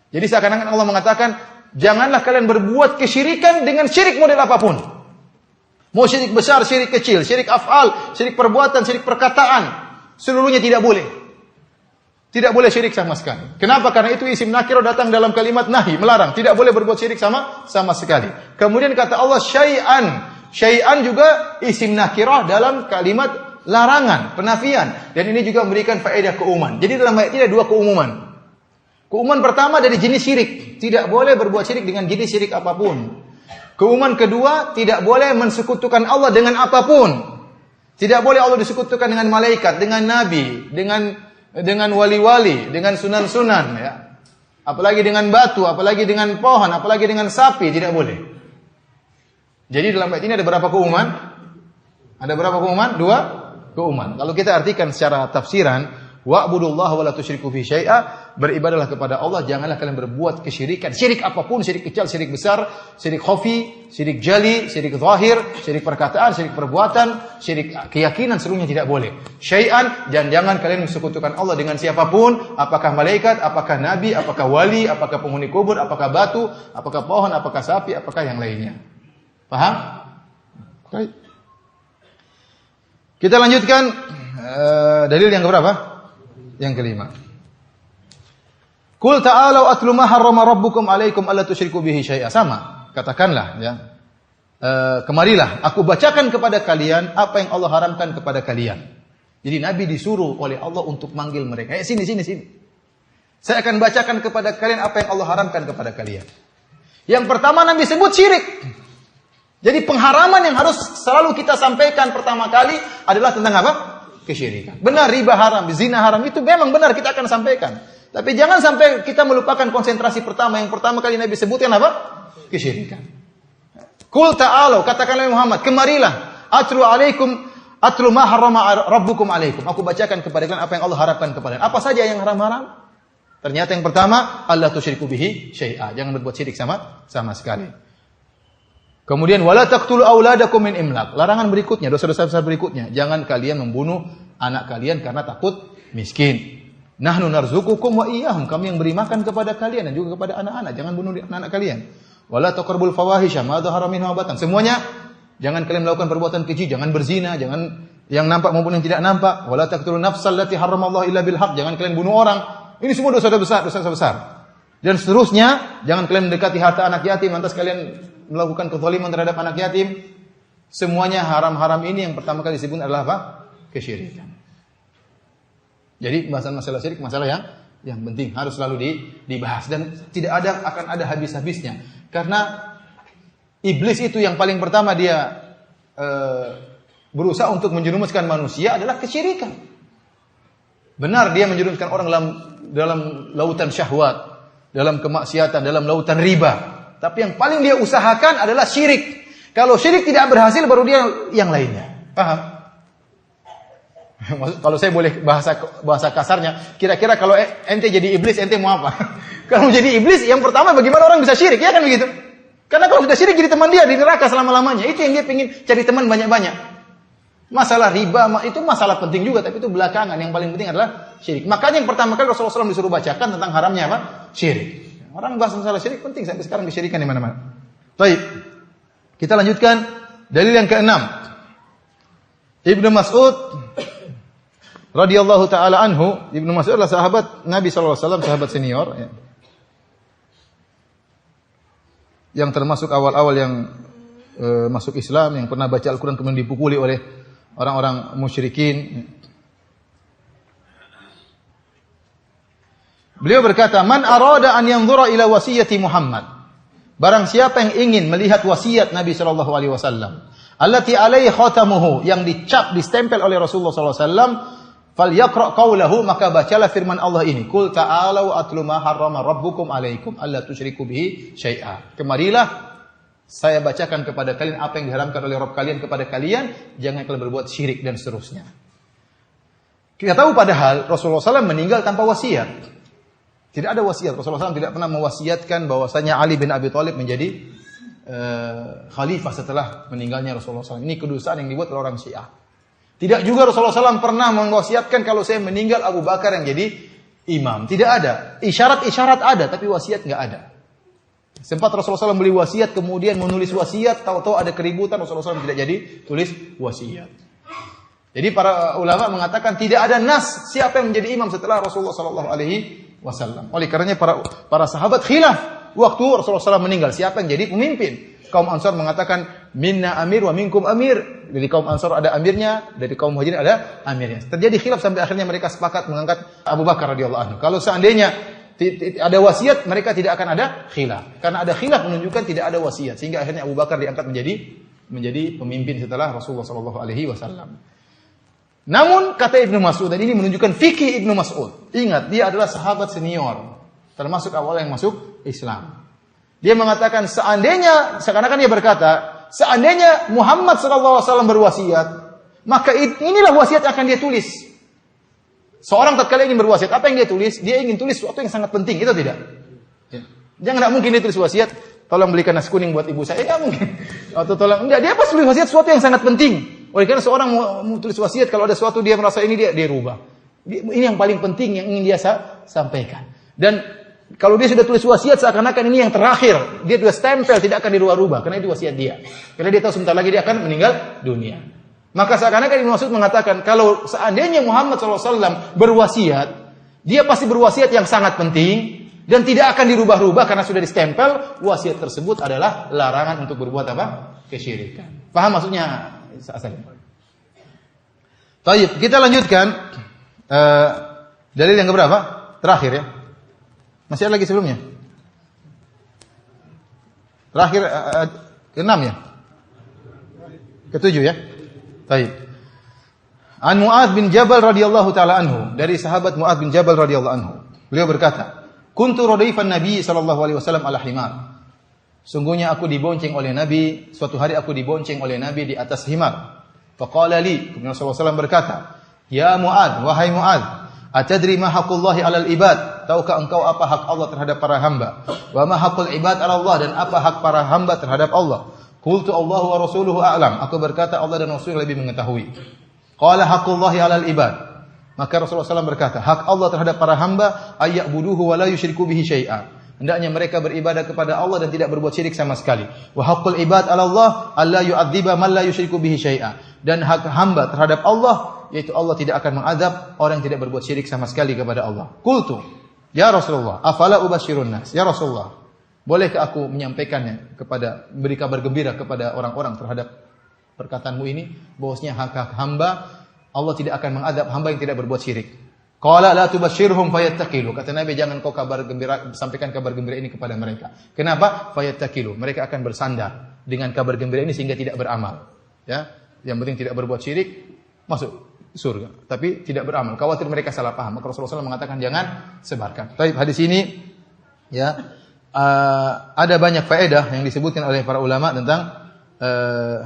Jadi seakan-akan Allah mengatakan, janganlah kalian berbuat kesyirikan dengan syirik model apapun. Mau syirik besar, syirik kecil, syirik af'al, syirik perbuatan, syirik perkataan, seluruhnya tidak boleh. Tidak boleh syirik sama sekali. Kenapa? Karena itu isim nakirah datang dalam kalimat nahi, melarang. Tidak boleh berbuat syirik sama sekali. Kemudian kata Allah syai'an. Syai'an juga isim nakirah dalam kalimat larangan, penafian. Dan ini juga memberikan faedah keumuman. Jadi dalam ayat ini ada dua keumuman. Keumuman pertama dari jenis syirik. Tidak boleh berbuat syirik dengan jenis syirik apapun. Keumuman kedua, tidak boleh mensekutukan Allah dengan apapun. Tidak boleh Allah disekutukan dengan malaikat, dengan nabi, dengan wali-wali, dengan sunan-sunan, ya. Apalagi dengan batu, apalagi dengan pohon, apalagi dengan sapi, tidak boleh. Jadi dalam ayat ini ada berapa keumuman? Ada berapa keumuman? Dua keumuman. Kalau kita artikan secara tafsiran, wa'budullaha wa la tusyriku bihi syai'a, beribadahlah kepada Allah, janganlah kalian berbuat kesyirikan. Syirik apapun, syirik kecil, syirik besar, syirik khafi, syirik jali, syirik zahir, syirik perkataan, syirik perbuatan, syirik keyakinan, seluruhnya tidak boleh. Syai'an, dan jangan kalian mensekutukan Allah dengan siapapun, apakah malaikat, apakah nabi, apakah wali, apakah penghuni kubur, apakah batu, apakah pohon, apakah sapi, apakah yang lainnya. Paham? Baik. Kita lanjutkan dalil yang keberapa? Yang kelima. Qul ta'alu atlu ma harrama rabbukum 'alaikum alla tusyriku bihi syai'a. Sama, katakanlah ya. Kemarilah aku bacakan kepada kalian apa yang Allah haramkan kepada kalian. Jadi Nabi disuruh oleh Allah untuk manggil mereka. Sini. Saya akan bacakan kepada kalian apa yang Allah haramkan kepada kalian. Yang pertama Nabi sebut syirik. Jadi pengharaman yang harus selalu kita sampaikan pertama kali adalah tentang apa? Kesyirikan. Benar riba haram, zina haram, itu memang benar kita akan sampaikan. Tapi jangan sampai kita melupakan konsentrasi pertama. Yang pertama kali Nabi sebutkan apa? Kesyirikan. Qul ta'alu, katakanlah Muhammad, kemarilah. Atlu ma harrama rabbukum alaikum. Aku bacakan kepada kalian apa yang Allah harapkan kepada kalian. Apa saja yang haram-haram? Ternyata yang pertama, alla tusyriku bihi syai'a. Jangan berbuat syirik sama sekali. Kemudian wala taqtulu auladakum min imlaq. Larangan berikutnya, dosa-dosa besar berikutnya, jangan kalian membunuh anak kalian karena takut miskin. Nahnu narzuqukum wa iyyahum. Kami yang beri makan kepada kalian dan juga kepada anak-anak. Jangan bunuh anak-anak kalian. Wala taqrabul fawahisha ma dhahara minha wa batan. Semuanya jangan kalian melakukan perbuatan keji, jangan berzina, jangan yang nampak maupun yang tidak nampak. Wala taqtulun nafsal lati harramallahu illa bil haqq. Jangan kalian bunuh orang. Ini semua dosa-dosa besar. Dan seterusnya, jangan kalian mendekati harta anak yatim lantas kalian melakukan kezaliman terhadap anak yatim. Semuanya haram-haram ini yang pertama kali disebut adalah apa? Kesyirikan. Jadi masalah syirik masalah yang penting, harus selalu dibahas dan tidak akan ada habis-habisnya. Karena iblis itu yang paling pertama dia berusaha untuk menjerumuskan manusia adalah kesyirikan. Benar dia menjerumuskan orang dalam lautan syahwat, dalam kemaksiatan, dalam lautan riba. Tapi yang paling dia usahakan adalah syirik. Kalau syirik tidak berhasil, baru dia yang lainnya. Paham? Kalau saya boleh bahasa kasarnya, kira-kira kalau ente jadi iblis, ente mau apa? Kalau jadi iblis, yang pertama bagaimana orang bisa syirik? Ya kan begitu? Karena kalau sudah syirik jadi teman dia di neraka selama-lamanya. Itu yang dia ingin cari teman banyak-banyak. Masalah riba itu masalah penting juga, tapi itu belakangan. Yang paling penting adalah syirik. Makanya yang pertama kali Rasulullah SAW disuruh bacakan tentang haramnya apa? Syirik. Orang bahas masalah syirik penting, sampai sekarang kesyirikan di mana-mana. Baik. Kita lanjutkan dalil yang ke-6. Ibnu Mas'ud radhiyallahu taala anhu, Ibnu Mas'ud adalah sahabat Nabi sallallahu alaihi wasallam, sahabat senior ya. Yang termasuk awal-awal yang masuk Islam, yang pernah baca Al-Quran kemudian dipukuli oleh orang-orang musyrikin. Beliau berkata, "Man arada an yanzura ila wasiyati Muhammad." Barang siapa yang ingin melihat wasiat Nabi sallallahu alaihi wasallam, allati alaihi khatamuhu, yang dicap, distempel oleh Rasulullah sallallahu alaihi wasallam, falyaqra qaulahu, maka bacalah firman Allah ini, "Qul ta'alu atlu ma harrama rabbukum alaikum alla tusyriku bihi syai'a." Kemarilah saya bacakan kepada kalian apa yang diharamkan oleh Rabb kalian kepada kalian, jangan kalian berbuat syirik dan seterusnya. Kita tahu padahal Rasulullah SAW meninggal tanpa wasiat. Tidak ada wasiat. Rasulullah SAW tidak pernah mewasiatkan bahwasanya Ali bin Abi Thalib menjadi khalifah setelah meninggalnya Rasulullah SAW. Ini kedustaan yang dibuat oleh orang Syiah. Tidak juga Rasulullah SAW pernah mewasiatkan kalau saya meninggal Abu Bakar yang jadi imam. Tidak ada. Isyarat-isyarat ada, tapi wasiat nggak ada. Sempat Rasulullah SAW beli wasiat, kemudian menulis wasiat, tahu-tahu ada keributan, Rasulullah SAW tidak jadi tulis wasiat. Jadi para ulama mengatakan tidak ada nas siapa yang menjadi imam setelah Rasulullah SAW. Oleh karenanya para sahabat khilaf waktu Rasulullah SAW meninggal, siapa yang jadi pemimpin. Kaum Ansar mengatakan minna amir wa minkum amir. Dari kaum Ansar ada amirnya, dari kaum Muhajirin ada amirnya. Terjadi khilaf sampai akhirnya mereka sepakat mengangkat Abu Bakar radhiyallahu anhu. Kalau seandainya ada wasiat, mereka tidak akan ada khilaf. Karena ada khilaf menunjukkan tidak ada wasiat, sehingga akhirnya Abu Bakar diangkat menjadi pemimpin setelah Rasulullah SAW. Namun kata Ibnu Mas'ud, dan ini menunjukkan fikih Ibnu Mas'ud. Ingat, dia adalah sahabat senior, termasuk awal yang masuk Islam. Dia mengatakan seakan-akan dia berkata, seandainya Muhammad SAW berwasiat, maka inilah wasiat yang akan dia tulis. Seorang tatkala ingin berwasiat, apa yang dia tulis? Dia ingin tulis sesuatu yang sangat penting, itu tidak? Jangan, tidak mungkin dia tulis wasiat, tolong belikan nasi kuning buat ibu saya, tidak mungkin. Atau tolong, enggak, dia pasti tulis wasiat sesuatu yang sangat penting. Oleh karena seorang mau tulis wasiat, kalau ada sesuatu dia merasa ini dia rubah. Ini yang paling penting yang ingin dia sampaikan. Dan kalau dia sudah tulis wasiat, seakan-akan ini yang terakhir. Dia sudah stempel, tidak akan dirubah-rubah. Karena itu wasiat dia. Karena dia tahu sebentar lagi dia akan meninggal dunia. Maka seakan-akan Ibnu Mas'ud mengatakan, kalau seandainya Muhammad SAW berwasiat, dia pasti berwasiat yang sangat penting, dan tidak akan dirubah-rubah karena sudah distempel. Wasiat tersebut adalah larangan untuk berbuat apa? Kesyirikan. Paham maksudnya? Baik, kita lanjutkan dalil yang keberapa? Terakhir ya. Masih ada lagi sebelumnya? Terakhir ke-6 ya? Ke-7 ya? Baik. An Mu'adz bin Jabal radhiyallahu taala anhu, dari sahabat Mu'adz bin Jabal radhiyallahu anhu. Beliau berkata, "Kuntu radifan Nabi sallallahu alaihi wasallam ala himar." Sungguhnya aku dibonceng oleh Nabi, suatu hari aku dibonceng oleh Nabi di atas himar. Faqala li, kemudian Rasulullah SAW berkata, "Ya Mu'adz, wahai Mu'adz, atadri ma haqqullahi 'alal ibad?" Tahukah engkau apa hak Allah terhadap para hamba? Wa ma haqqul ibad 'ala Allah, dan apa hak para hamba terhadap Allah? Qultu Allahu wa rasuluhu a'lam. Aku berkata Allah dan Rasul lebih mengetahui. Qala haqqullahi 'alal ibad. Maka Rasulullah SAW berkata, hak Allah terhadap para hamba ayya'buduhu wa la yusyriku bihi syai'a. Hendaknya mereka beribadah kepada Allah dan tidak berbuat syirik sama sekali. Wa haqqul ibad 'ala Allah alla yu'adziba man la yusyriku bihi syai'a. Dan hak hamba terhadap Allah, yaitu Allah tidak akan mengadab orang yang tidak berbuat syirik sama sekali kepada Allah. Qultu, ya Rasulullah, afala ubasyirun nas? Ya Rasulullah, bolehkah aku menyampaikannya beri kabar gembira kepada orang-orang terhadap perkataanmu ini, bahwasanya hak hamba Allah tidak akan mengadab hamba yang tidak berbuat syirik. Qala la tubasyirhum fayattaqilu. Kata Nabi, jangan kau sampaikan kabar gembira ini kepada mereka. Kenapa? Fayattaqilu. Mereka akan bersandar dengan kabar gembira ini sehingga tidak beramal. Ya, yang penting tidak berbuat syirik, masuk surga. Tapi tidak beramal. Khawatir mereka salah paham. Maka Rasulullah SAW mengatakan jangan sebarkan. Tapi hadis ini ya ada banyak faedah yang disebutkan oleh para ulama tentang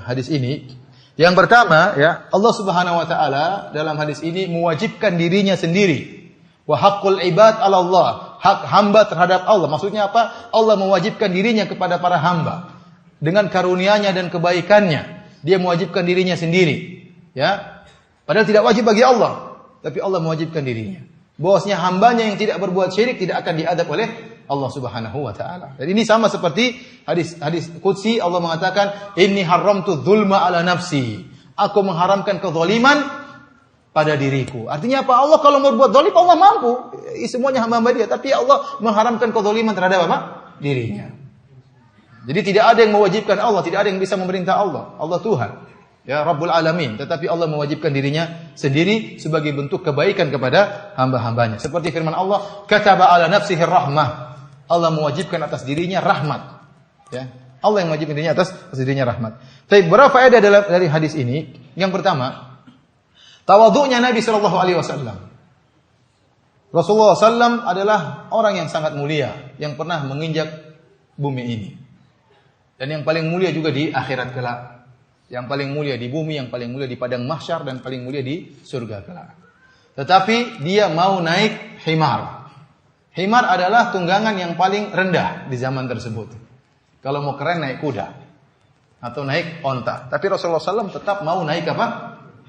hadis ini. Yang pertama, ya, Allah Subhanahu wa taala dalam hadis ini mewajibkan dirinya sendiri. Wa haqqul ibad 'ala Allah, hak hamba terhadap Allah. Maksudnya apa? Allah mewajibkan dirinya kepada para hamba dengan karunia-Nya dan kebaikannya. Dia mewajibkan dirinya sendiri, ya. Padahal tidak wajib bagi Allah, tapi Allah mewajibkan dirinya. Bahwasanya hambanya yang tidak berbuat syirik tidak akan diadab oleh Allah Subhanahu wa taala. Dan ini sama seperti hadis qudsi, Allah mengatakan, "Inni haramtu dzulma 'ala nafsi." Aku mengharamkan kezaliman pada diriku. Artinya apa? Allah kalau mau berbuat zalim, Allah mampu. Semuanya hamba Dia, tapi Allah mengharamkan kezaliman terhadap apa? Dirinya. Jadi tidak ada yang mewajibkan Allah, tidak ada yang bisa memerintah Allah. Allah Tuhan, ya Rabbul Alamin. Tetapi Allah mewajibkan dirinya sendiri sebagai bentuk kebaikan kepada hamba-hambanya. Seperti firman Allah, kataba ala nafsihi rahmah. Allah mewajibkan atas dirinya rahmat. Ya, Allah yang mewajibkan dirinya atas dirinya rahmat. Tapi berapa faedah dari hadis ini? Yang pertama, tawadhu'nya Nabi sallallahu alaihi wasallam. Rasulullah SAW adalah orang yang sangat mulia, yang pernah menginjak bumi ini. Dan yang paling mulia juga di akhirat kelak. Yang paling mulia di bumi, yang paling mulia di padang mahsyar, dan paling mulia di surga kelak. Tetapi dia mau naik himar. Himar adalah tunggangan yang paling rendah di zaman tersebut. Kalau mau keren naik kuda atau naik onta. Tapi Rasulullah SAW tetap mau naik apa?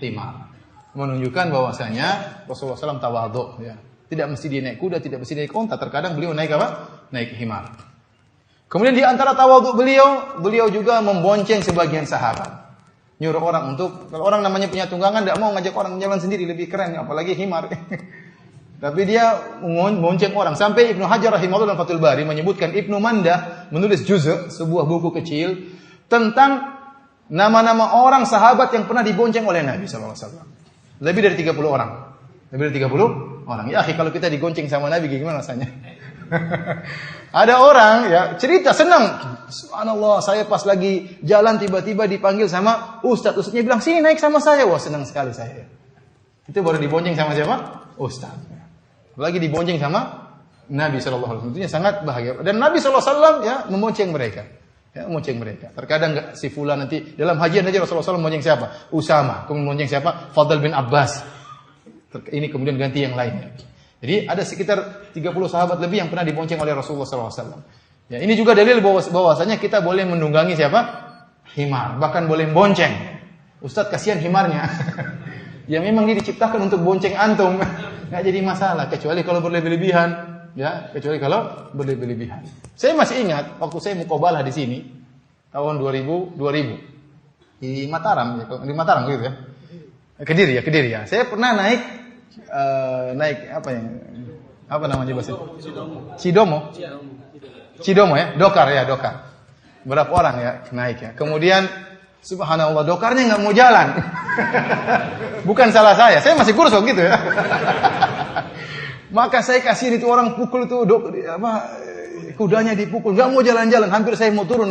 Himar. Menunjukkan bahwasanya Rasulullah SAW tawadhu, ya. Tidak mesti dia naik kuda, tidak mesti naik onta. Terkadang beliau naik apa? Naik himar. Kemudian di antara tawadhu beliau juga membonceng sebagian sahabat. Nyuruh orang untuk, kalau orang namanya punya tunggangan, tidak mau ngajak orang jalan sendiri, lebih keren, apalagi himar. Tapi dia membonceng orang. Sampai Ibnu Hajar rahimahullah dalam Fathul Bari menyebutkan, Ibnu Manda menulis juz', sebuah buku kecil, tentang nama-nama orang sahabat yang pernah dibonceng oleh Nabi SAW. Lebih dari 30 orang. Lebih dari 30 orang. Ya akhi, kalau kita digonceng sama Nabi gimana rasanya? Ada orang ya cerita senang. Subhanallah, saya pas lagi jalan tiba-tiba dipanggil sama ustaz. Ustaznya bilang, "Sini naik sama saya." Wah, senang sekali saya. Itu baru dibonceng sama siapa? Ustaz. Lagi dibonceng sama Nabi sallallahu alaihi wasallam. Itu sangat bahagia. Dan Nabi sallallahu alaihi wasallam ya membonceng mereka. Ya, membonceng mereka. Terkadang enggak si fulan nanti dalam hajian aja Rasulullah SAW membonceng siapa? Usama. Kemudian membonceng siapa? Fadl bin Abbas. Ini kemudian ganti yang lainnya. Jadi ada sekitar 30 sahabat lebih yang pernah dibonceng oleh Rasulullah SAW. Ya, ini juga dalil bahwasanya kita boleh menunggangi siapa? Himar. Bahkan boleh bonceng. Ustaz kasihan himarnya. Ya memang dia diciptakan untuk bonceng antum. Nggak jadi masalah. Kecuali kalau berlebih-lebihan. Ya, kecuali kalau berlebih-lebihan. Saya masih ingat waktu saya muqabalah di sini tahun 2000 di Mataram, di Mataram gitu ya. Kediri ya. Saya pernah naik apa ya? Apa namanya bahasa? Cidomo ya, Dokar. Berapa orang ya naik ya. Kemudian subhanallah dokarnya nggak mau jalan. Bukan salah saya masih kursus gitu ya. Maka saya kasih itu orang pukul itu kudanya dipukul, nggak mau jalan-jalan, hampir saya mau turun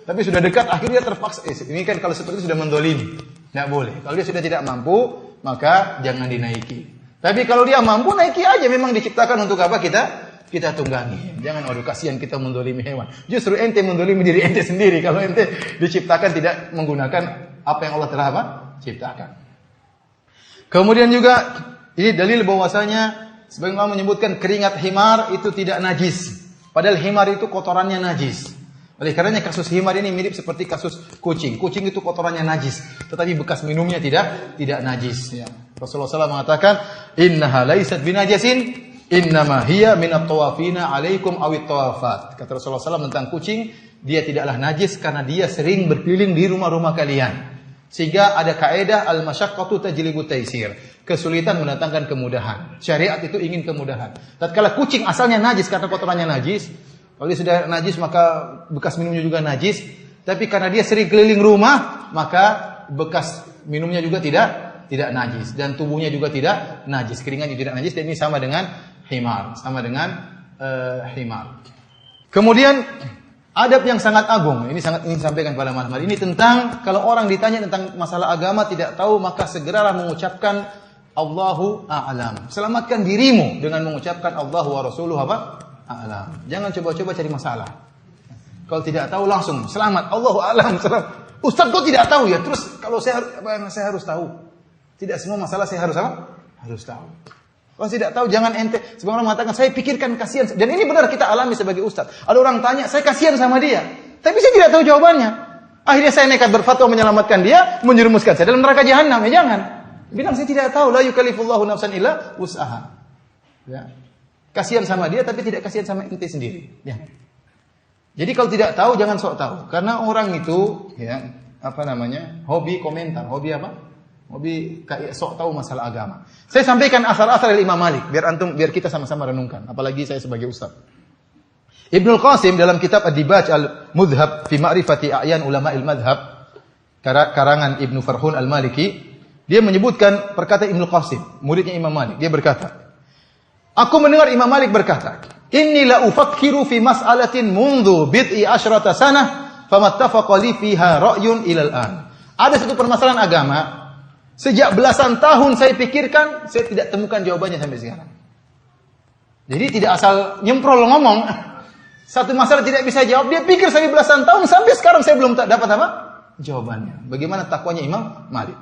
tapi sudah dekat akhirnya terpaksa. Ini kan kalau seperti itu sudah mendolimi, nggak boleh. Kalau dia sudah tidak mampu maka jangan dinaiki. Tapi kalau dia mampu naiki aja, memang diciptakan untuk apa kita tunggangi. Jangan kasihan kita mendolimi hewan. Justru ente mendolimi diri ente sendiri kalau ente diciptakan tidak menggunakan apa yang Allah telah ciptakan. Kemudian juga ini dalil bahwasanya sebagian ulama menyebutkan keringat himar itu tidak najis. Padahal himar itu kotorannya najis. Oleh karenanya kasus himar ini mirip seperti kasus kucing. Kucing itu kotorannya najis, tetapi bekas minumnya tidak najis. Ya. Rasulullah SAW mengatakan, "Innaha laysat binajasin, innama hiya minat tawafina alaikum awit tawafat." Kata Rasulullah SAW tentang kucing, dia tidaklah najis karena dia sering berkeliling di rumah-rumah kalian. Sehingga ada kaidah al-masyaqqatu tajlibu taisir. Kesulitan mendatangkan kemudahan. Syariat itu ingin kemudahan. Tatkala kucing asalnya najis karena kotorannya najis, kalau dia sudah najis maka bekas minumnya juga najis. Tapi karena dia sering keliling rumah, maka bekas minumnya juga tidak najis dan tubuhnya juga tidak najis, keringatnya tidak najis. Dan ini sama dengan himar, himar. Kemudian adab yang sangat agung, ini sangat ingin sampaikan pada malam hari ini tentang kalau orang ditanya tentang masalah agama tidak tahu, maka segeralah mengucapkan Allahu a'lam. Selamatkan dirimu dengan mengucapkan Allahu wa rasuluhu a'lam. Jangan coba-coba cari masalah. Kalau tidak tahu langsung selamat Allahu a'lam. Ustaz kok tidak tahu ya? Terus kalau saya harus tahu. Tidak semua masalah saya harus harus tahu. Kalau tidak tahu jangan ente. Sebagian orang mengatakan saya pikirkan kasihan. Dan ini benar kita alami sebagai ustaz. Ada orang tanya, saya kasihan sama dia. Tapi saya tidak tahu jawabannya. Akhirnya saya nekat berfatwa menyelamatkan dia, menjerumuskan saya dalam neraka jahanam. Ya jangan. Bilang saya tidak tahu, la yukallifullahu nafsan illa wus'aha. Ya. Kasihan sama dia tapi tidak kasihan sama ente sendiri. Ya. Jadi kalau tidak tahu jangan sok tahu. Karena orang itu ya, hobi komentar, hobi kayak sok tahu masalah agama. Saya sampaikan asal-asal dari Imam Malik biar kita sama-sama renungkan, apalagi saya sebagai ustaz. Ibnul Qasim dalam kitab Ad-Dibaj Al-Mudhab fi Ma'rifati A'yan Ulama'il Madhab, karangan Ibnu Farhun Al-Maliki, dia menyebutkan perkataan Ibnul Qasim, muridnya Imam Malik. Dia berkata, aku mendengar Imam Malik berkata, inni la ufakkiru fi mas'alatin mundhu bid'i asyrata sanah, famattafaqa li fiha ra'yun ilal an. Ada satu permasalahan agama, sejak belasan tahun saya pikirkan, saya tidak temukan jawabannya sampai sekarang. Jadi tidak asal nyemprol ngomong. Satu masalah tidak bisa jawab, dia pikir sampai belasan tahun, sampai sekarang saya belum dapat apa? Jawabannya. Bagaimana takwanya Imam Malik?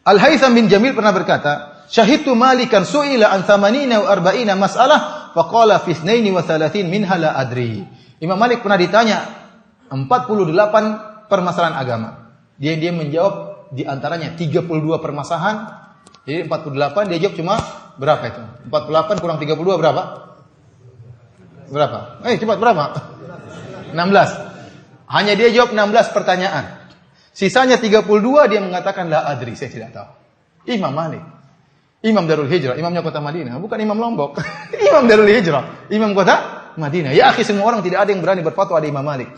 Al-Haytham bin Jamil pernah berkata, syahidtu Malikan su'ila an 80 wa 40 mas'alah, faqala fi 32 minha la adri. Imam Malik pernah ditanya 48 permasalahan agama. Dia menjawab di antaranya 32 permasalahan. Jadi 48 dia jawab cuma berapa itu? 48 kurang 32 berapa? Berapa? Cepat berapa? 16. Hanya dia jawab 16 pertanyaan. Sisanya 32 dia mengatakan la adri, saya tidak tahu. Imam Malik, Imam Darul Hijrah, imamnya kota Madinah, bukan Imam Lombok. Imam Darul Hijrah, imam kota Madinah. Ya akhi, semua orang tidak ada yang berani berfatwa ada Imam Malik.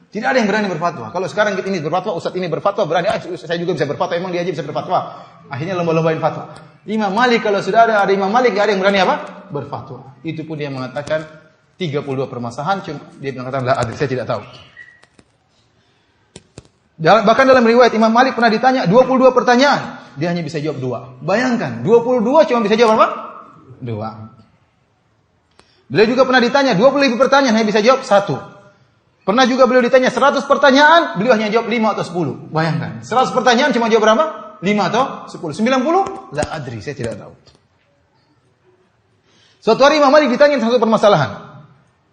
Tidak ada yang berani berfatwa. Kalau sekarang kita ini berfatwa, ustaz ini berfatwa berani, saya juga bisa berfatwa, emang dia aja bisa berfatwa. Akhirnya lomba-lombain fatwa. Imam Malik kalau sudah ada Imam Malik, tidak ada yang berani apa? Berfatwa. Itu pun dia mengatakan 32 permasalahan, dia mengatakan la adri, saya tidak tahu. Bahkan dalam riwayat Imam Malik pernah ditanya 22 pertanyaan, dia hanya bisa jawab 2. Bayangkan, 22 cuma bisa jawab apa? 2. Beliau juga pernah ditanya 25 pertanyaan, hanya bisa jawab 1. Pernah juga beliau ditanya 100 pertanyaan, beliau hanya jawab 5 atau 10. Bayangkan, 100 pertanyaan cuma jawab berapa? 5 atau 10. 90? La adri, saya tidak tahu. Suatu hari Imam Malik ditanya satu permasalahan.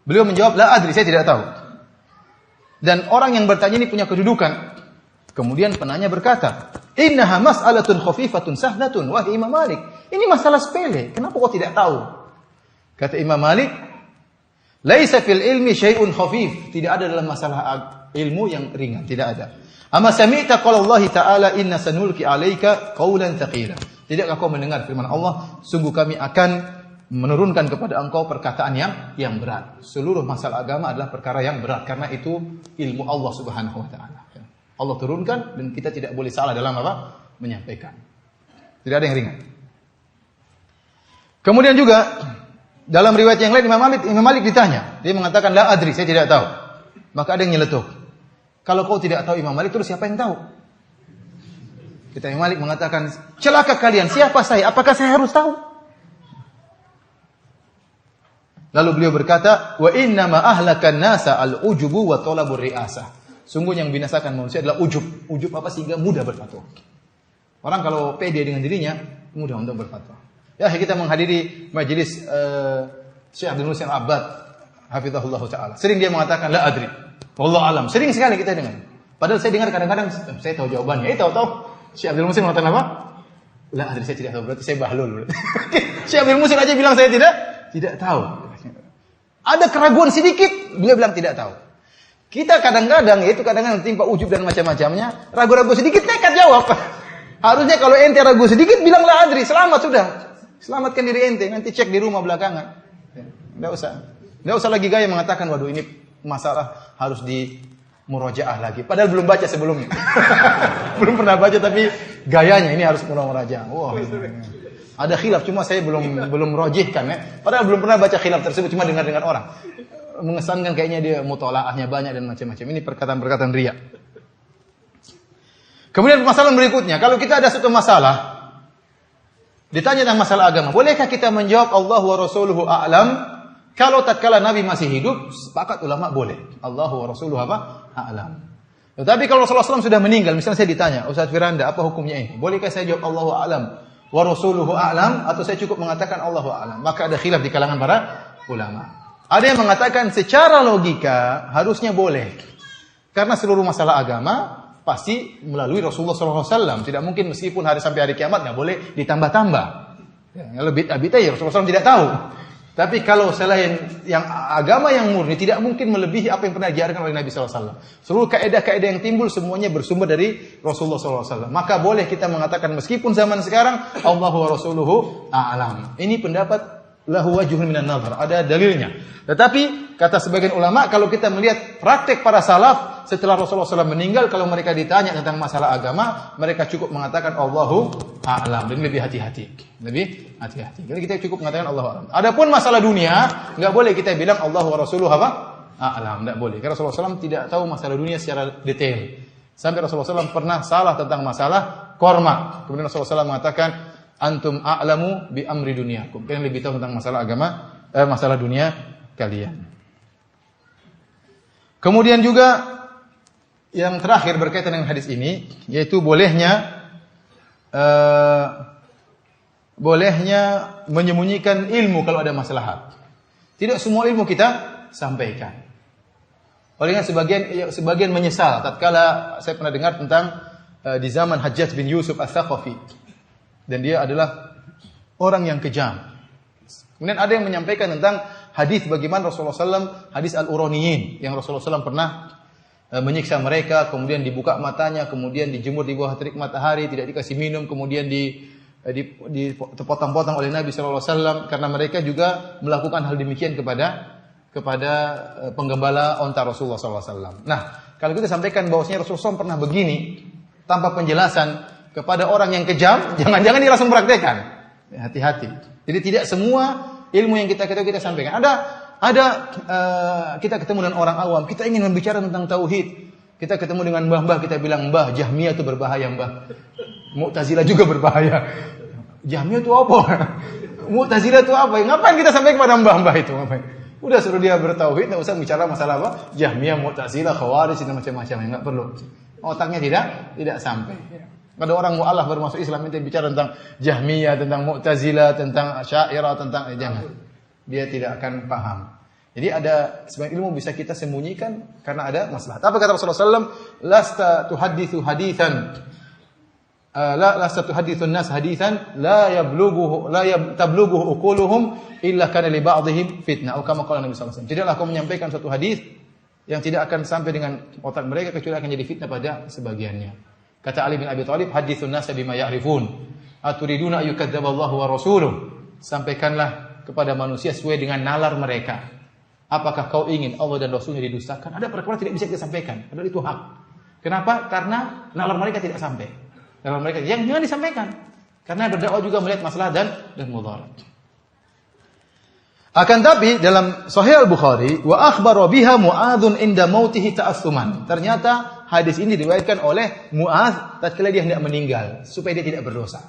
Beliau menjawab, la adri, saya tidak tahu. Dan orang yang bertanya ini punya kedudukan. Kemudian penanya berkata, innaha mas'alatun khafifatun sahlatun, wahai Imam Malik. Ini masalah sepele, kenapa kau tidak tahu? Kata Imam Malik, laisa fil ilmi syai'un khafif. Tidak ada dalam masalah ilmu yang ringan, tidak ada. Ama sami'ta qala Allah Ta'ala inna sanulki 'alaika qawlan thaqila. Tidakkah kau mendengar firman Allah, sungguh kami akan menurunkan kepada engkau perkataan yang berat. Seluruh masalah agama adalah perkara yang berat karena itu ilmu Allah Subhanahu wa taala. Allah turunkan dan kita tidak boleh salah dalam apa? Menyampaikan. Tidak ada yang ringan. Kemudian juga dalam riwayat yang lain Imam Malik ditanya, dia mengatakan la adri, saya tidak tahu. Maka ada yang nyeletuk. Kalau kau tidak tahu Imam Malik, terus siapa yang tahu? Kita Imam Malik mengatakan, celaka kalian, siapa saya? Apakah saya harus tahu? Lalu beliau berkata, wa inna ma ahlakan nasa al-ujubu wa talabur ri'asah. Sungguh yang binasakan manusia adalah ujub. Ujub apa? Sehingga mudah berfatwa. Orang kalau pede dengan dirinya, mudah untuk berfatwa. Ya, kita menghadiri majelis Syekh Abdul Muhsin Abbad, hafizahullah taala. Sering dia mengatakan la adri. Wallahu alam. Sering sekali kita dengar. Padahal saya dengar kadang-kadang saya tahu jawabannya. Tahu-tahu Syekh Abdul Muhsin mengatakan apa? La adri, saya tidak tahu. Berarti saya bahlul. Syekh Abdul Muhsin aja bilang saya tidak tahu. Ada keraguan sedikit, beliau bilang tidak tahu. Kita kadang-kadang, yaitu kadang-kadang timpa ujub dan macam-macamnya, ragu-ragu sedikit nekat jawab. Harusnya kalau ente ragu sedikit, bilang la adri, selamat sudah. Selamatkan diri ente, nanti cek di rumah belakangan. Tidak usah lagi gaya mengatakan, waduh ini masalah harus di murojaah lagi. Padahal belum baca sebelumnya. Belum pernah baca tapi gayanya ini harus murojaah. Wah. Ada khilaf, cuma saya belum rojihkan ya. Padahal belum pernah baca khilaf tersebut, cuma dengar-dengar orang. Mengesankan kayaknya dia mutolaahnya banyak dan macam-macam. Ini perkataan-perkataan riya. Kemudian permasalahan berikutnya, kalau kita ada satu masalah, ditanya tentang masalah agama, bolehkah kita menjawab Allah wa rasuluhu a'lam? Kalau tatkala Nabi masih hidup, sepakat ulama boleh. Allah wa rasuluhu apa? A'lam. Tetapi kalau Rasulullah SAW sudah meninggal, misalnya saya ditanya, Ustaz Firanda, apa hukumnya ini? Bolehkah saya jawab Allah wa a'lam? Wa rasuluhu a'lam, atau saya cukup mengatakan Allahu a'lam? Maka ada khilaf di kalangan para ulama. Ada yang mengatakan secara logika harusnya boleh. Karena seluruh masalah agama pasti melalui Rasulullah SAW. Tidak mungkin meskipun hari sampai hari kiamat nggak boleh ditambah-tambah. Ya, lebih ya Rasulullah SAW tidak tahu. Tapi kalau selain yang agama yang murni tidak mungkin melebihi apa yang pernah diajarkan oleh Nabi SAW. Seluruh kaidah-kaidah yang timbul semuanya bersumber dari Rasulullah SAW. Maka boleh kita mengatakan meskipun zaman sekarang Allahu wa rasuluhu a'lam. Ini pendapat lahu wajhun minan nazar, ada dalilnya. Tetapi kata sebagian ulama, kalau kita melihat praktek para salaf setelah Rasulullah SAW meninggal, kalau mereka ditanya tentang masalah agama, mereka cukup mengatakan Allahu a'lam, dan lebih hati-hati. Lebih hati-hati. Jadi kita cukup mengatakan Allahu a'lam. Adapun masalah dunia, enggak boleh kita bilang Allahu wa rasuluhu apa? A'lam, enggak boleh. Karena Rasulullah SAW tidak tahu masalah dunia secara detail. Sampai Rasulullah SAW pernah salah tentang masalah korma. Kemudian Rasulullah SAW mengatakan, antum a'lamu bi amri dunyakum. Kalian lebih tahu tentang masalah agama, masalah dunia kalian. Kemudian juga yang terakhir berkaitan dengan hadis ini, yaitu bolehnya menyembunyikan ilmu kalau ada maslahat. Tidak semua ilmu kita sampaikan. Olehnya sebagian menyesal tatkala saya pernah dengar tentang di zaman Hajjaj bin Yusuf Ats-Tsaqafi, dan dia adalah orang yang kejam. Kemudian ada yang menyampaikan tentang hadis bagaimana Rasulullah SAW, hadis al-Uraniyin, yang Rasulullah SAW pernah menyiksa mereka, kemudian dibuka matanya, kemudian dijemur di bawah terik matahari, tidak dikasih minum, kemudian dipotong-potong oleh Nabi SAW, karena mereka juga melakukan hal demikian kepada penggembala onta Rasulullah SAW. Nah, kalau kita sampaikan bahwasanya Rasulullah SAW pernah begini tanpa penjelasan kepada orang yang kejam, jangan-jangan dia langsung praktekkan. Hati-hati. Jadi tidak semua ilmu yang kita ketahui kita sampaikan. Ada kita ketemu dengan orang awam, kita ingin berbicara tentang tauhid. Kita ketemu dengan mbah-mbah, kita bilang, "Mbah, Jahmiyah itu berbahaya, Mbah. Mu'tazilah juga berbahaya." Jahmiyah itu apa? Mu'tazilah itu apa? Ngapain kita sampai kepada mbah-mbah itu? Ngapain? Udah suruh dia bertauhid, enggak usah bicara masalah apa? Jahmiyah, Mu'tazilah, Khawarij dan macam-macam, enggak perlu. Otaknya tidak sampai. Ada orang mu'alaf baru masuk Islam itu bicara tentang Jahmiyah, tentang Mu'tazilah, tentang Asy'ariyah, tentang jangan. Dia tidak akan paham. Jadi ada sebagian ilmu bisa kita sembunyikan karena ada maslahat. Apa kata Rasulullah SAW? Lasta tuhadithu hadithan. Lasta tuhadithun nas hadithan la tablughuhu uquluhum illa kana li ba'dihim fitnah. Atau kama qala Nabi sallallahu alaihi wasallam. Tidaklah kau menyampaikan suatu hadis yang tidak akan sampai dengan otak mereka kecuali akan jadi fitnah pada sebagiannya. Kata Ali bin Abi Thalib, hadithun nas bima ya'rifun. Aturiduna ayyukadzdzaballahu wa rasuluh. Sampaikanlah kepada manusia sesuai dengan nalar mereka. Apakah kau ingin Allah dan Rasulnya didustakan? Ada perkara tidak bisa kita sampaikan, padahal itu hak. Kenapa? Karena nalar mereka tidak sampai. Nalar mereka yang jangan disampaikan. Karena berdakwah juga melihat masalah dan mudarat. Akan tapi dalam Sahih Al-Bukhari, wa akhbara biha Mu'adzun inda mautihi ta'assuman. Ternyata hadis ini diriwayatkan oleh Mu'adz tatkala dia hendak meninggal supaya dia tidak berdosa.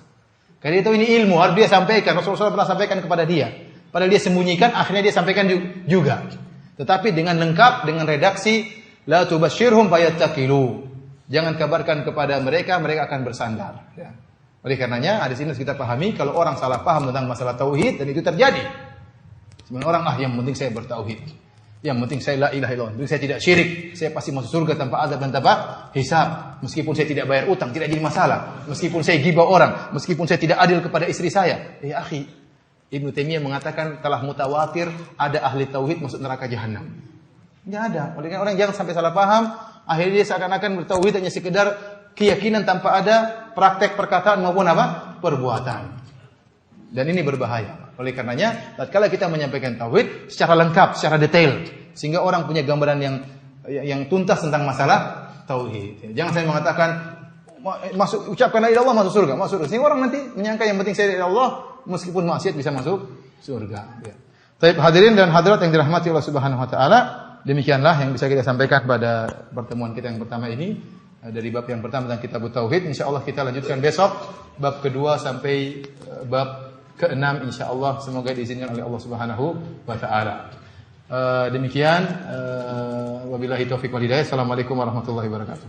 Karena itu ini ilmu harus dia sampaikan. Rasulullah SAW pernah sampaikan kepada dia. Padahal dia sembunyikan, akhirnya dia sampaikan juga. Tetapi dengan lengkap, dengan redaksi la tubasyirhum fayattaqilu. Jangan kabarkan kepada mereka, mereka akan bersandar. Ya. Oleh karenanya hadis ini harus kita pahami, kalau orang salah paham tentang masalah tauhid, dan itu terjadi. Sebenarnya orang yang penting saya bertauhid. Yang penting saya la ilaha illallah. Saya tidak syirik. Saya pasti masuk surga tanpa azab dan tanpa hisab. Meskipun saya tidak bayar utang, tidak jadi masalah. Meskipun saya ghibah orang, meskipun saya tidak adil kepada istri saya. Ya akhi, Ibnu Taimiyah mengatakan telah mutawatir ada ahli tauhid masuk neraka jahanam. Enggak ada. Oleh karena orang jangan sampai salah paham, akhirnya dia seakan-akan bertauhid hanya sekedar keyakinan tanpa ada praktek perkataan maupun apa? Perbuatan. Dan ini berbahaya. Oleh karenanya, tatkala kita menyampaikan tauhid secara lengkap, secara detail, sehingga orang punya gambaran yang tuntas tentang masalah tauhid. Jangan saya mengatakan ucapkan la ilaha illallah masuk surga, Sehingga orang nanti menyangka yang penting saya la ilaha illallah meskipun maksiat bisa masuk surga. Ya. Baik, hadirin dan hadirat yang dirahmati Allah Subhanahu wa taala, demikianlah yang bisa kita sampaikan pada pertemuan kita yang pertama ini dari bab yang pertama tentang kitab tauhid. Insyaallah kita lanjutkan besok bab kedua sampai bab ke-6 insyaallah, semoga diizinkan oleh Allah Subhanahu wa taala. Demikian wabillahi taufik wal hidayah. Assalamualaikum warahmatullahi wabarakatuh.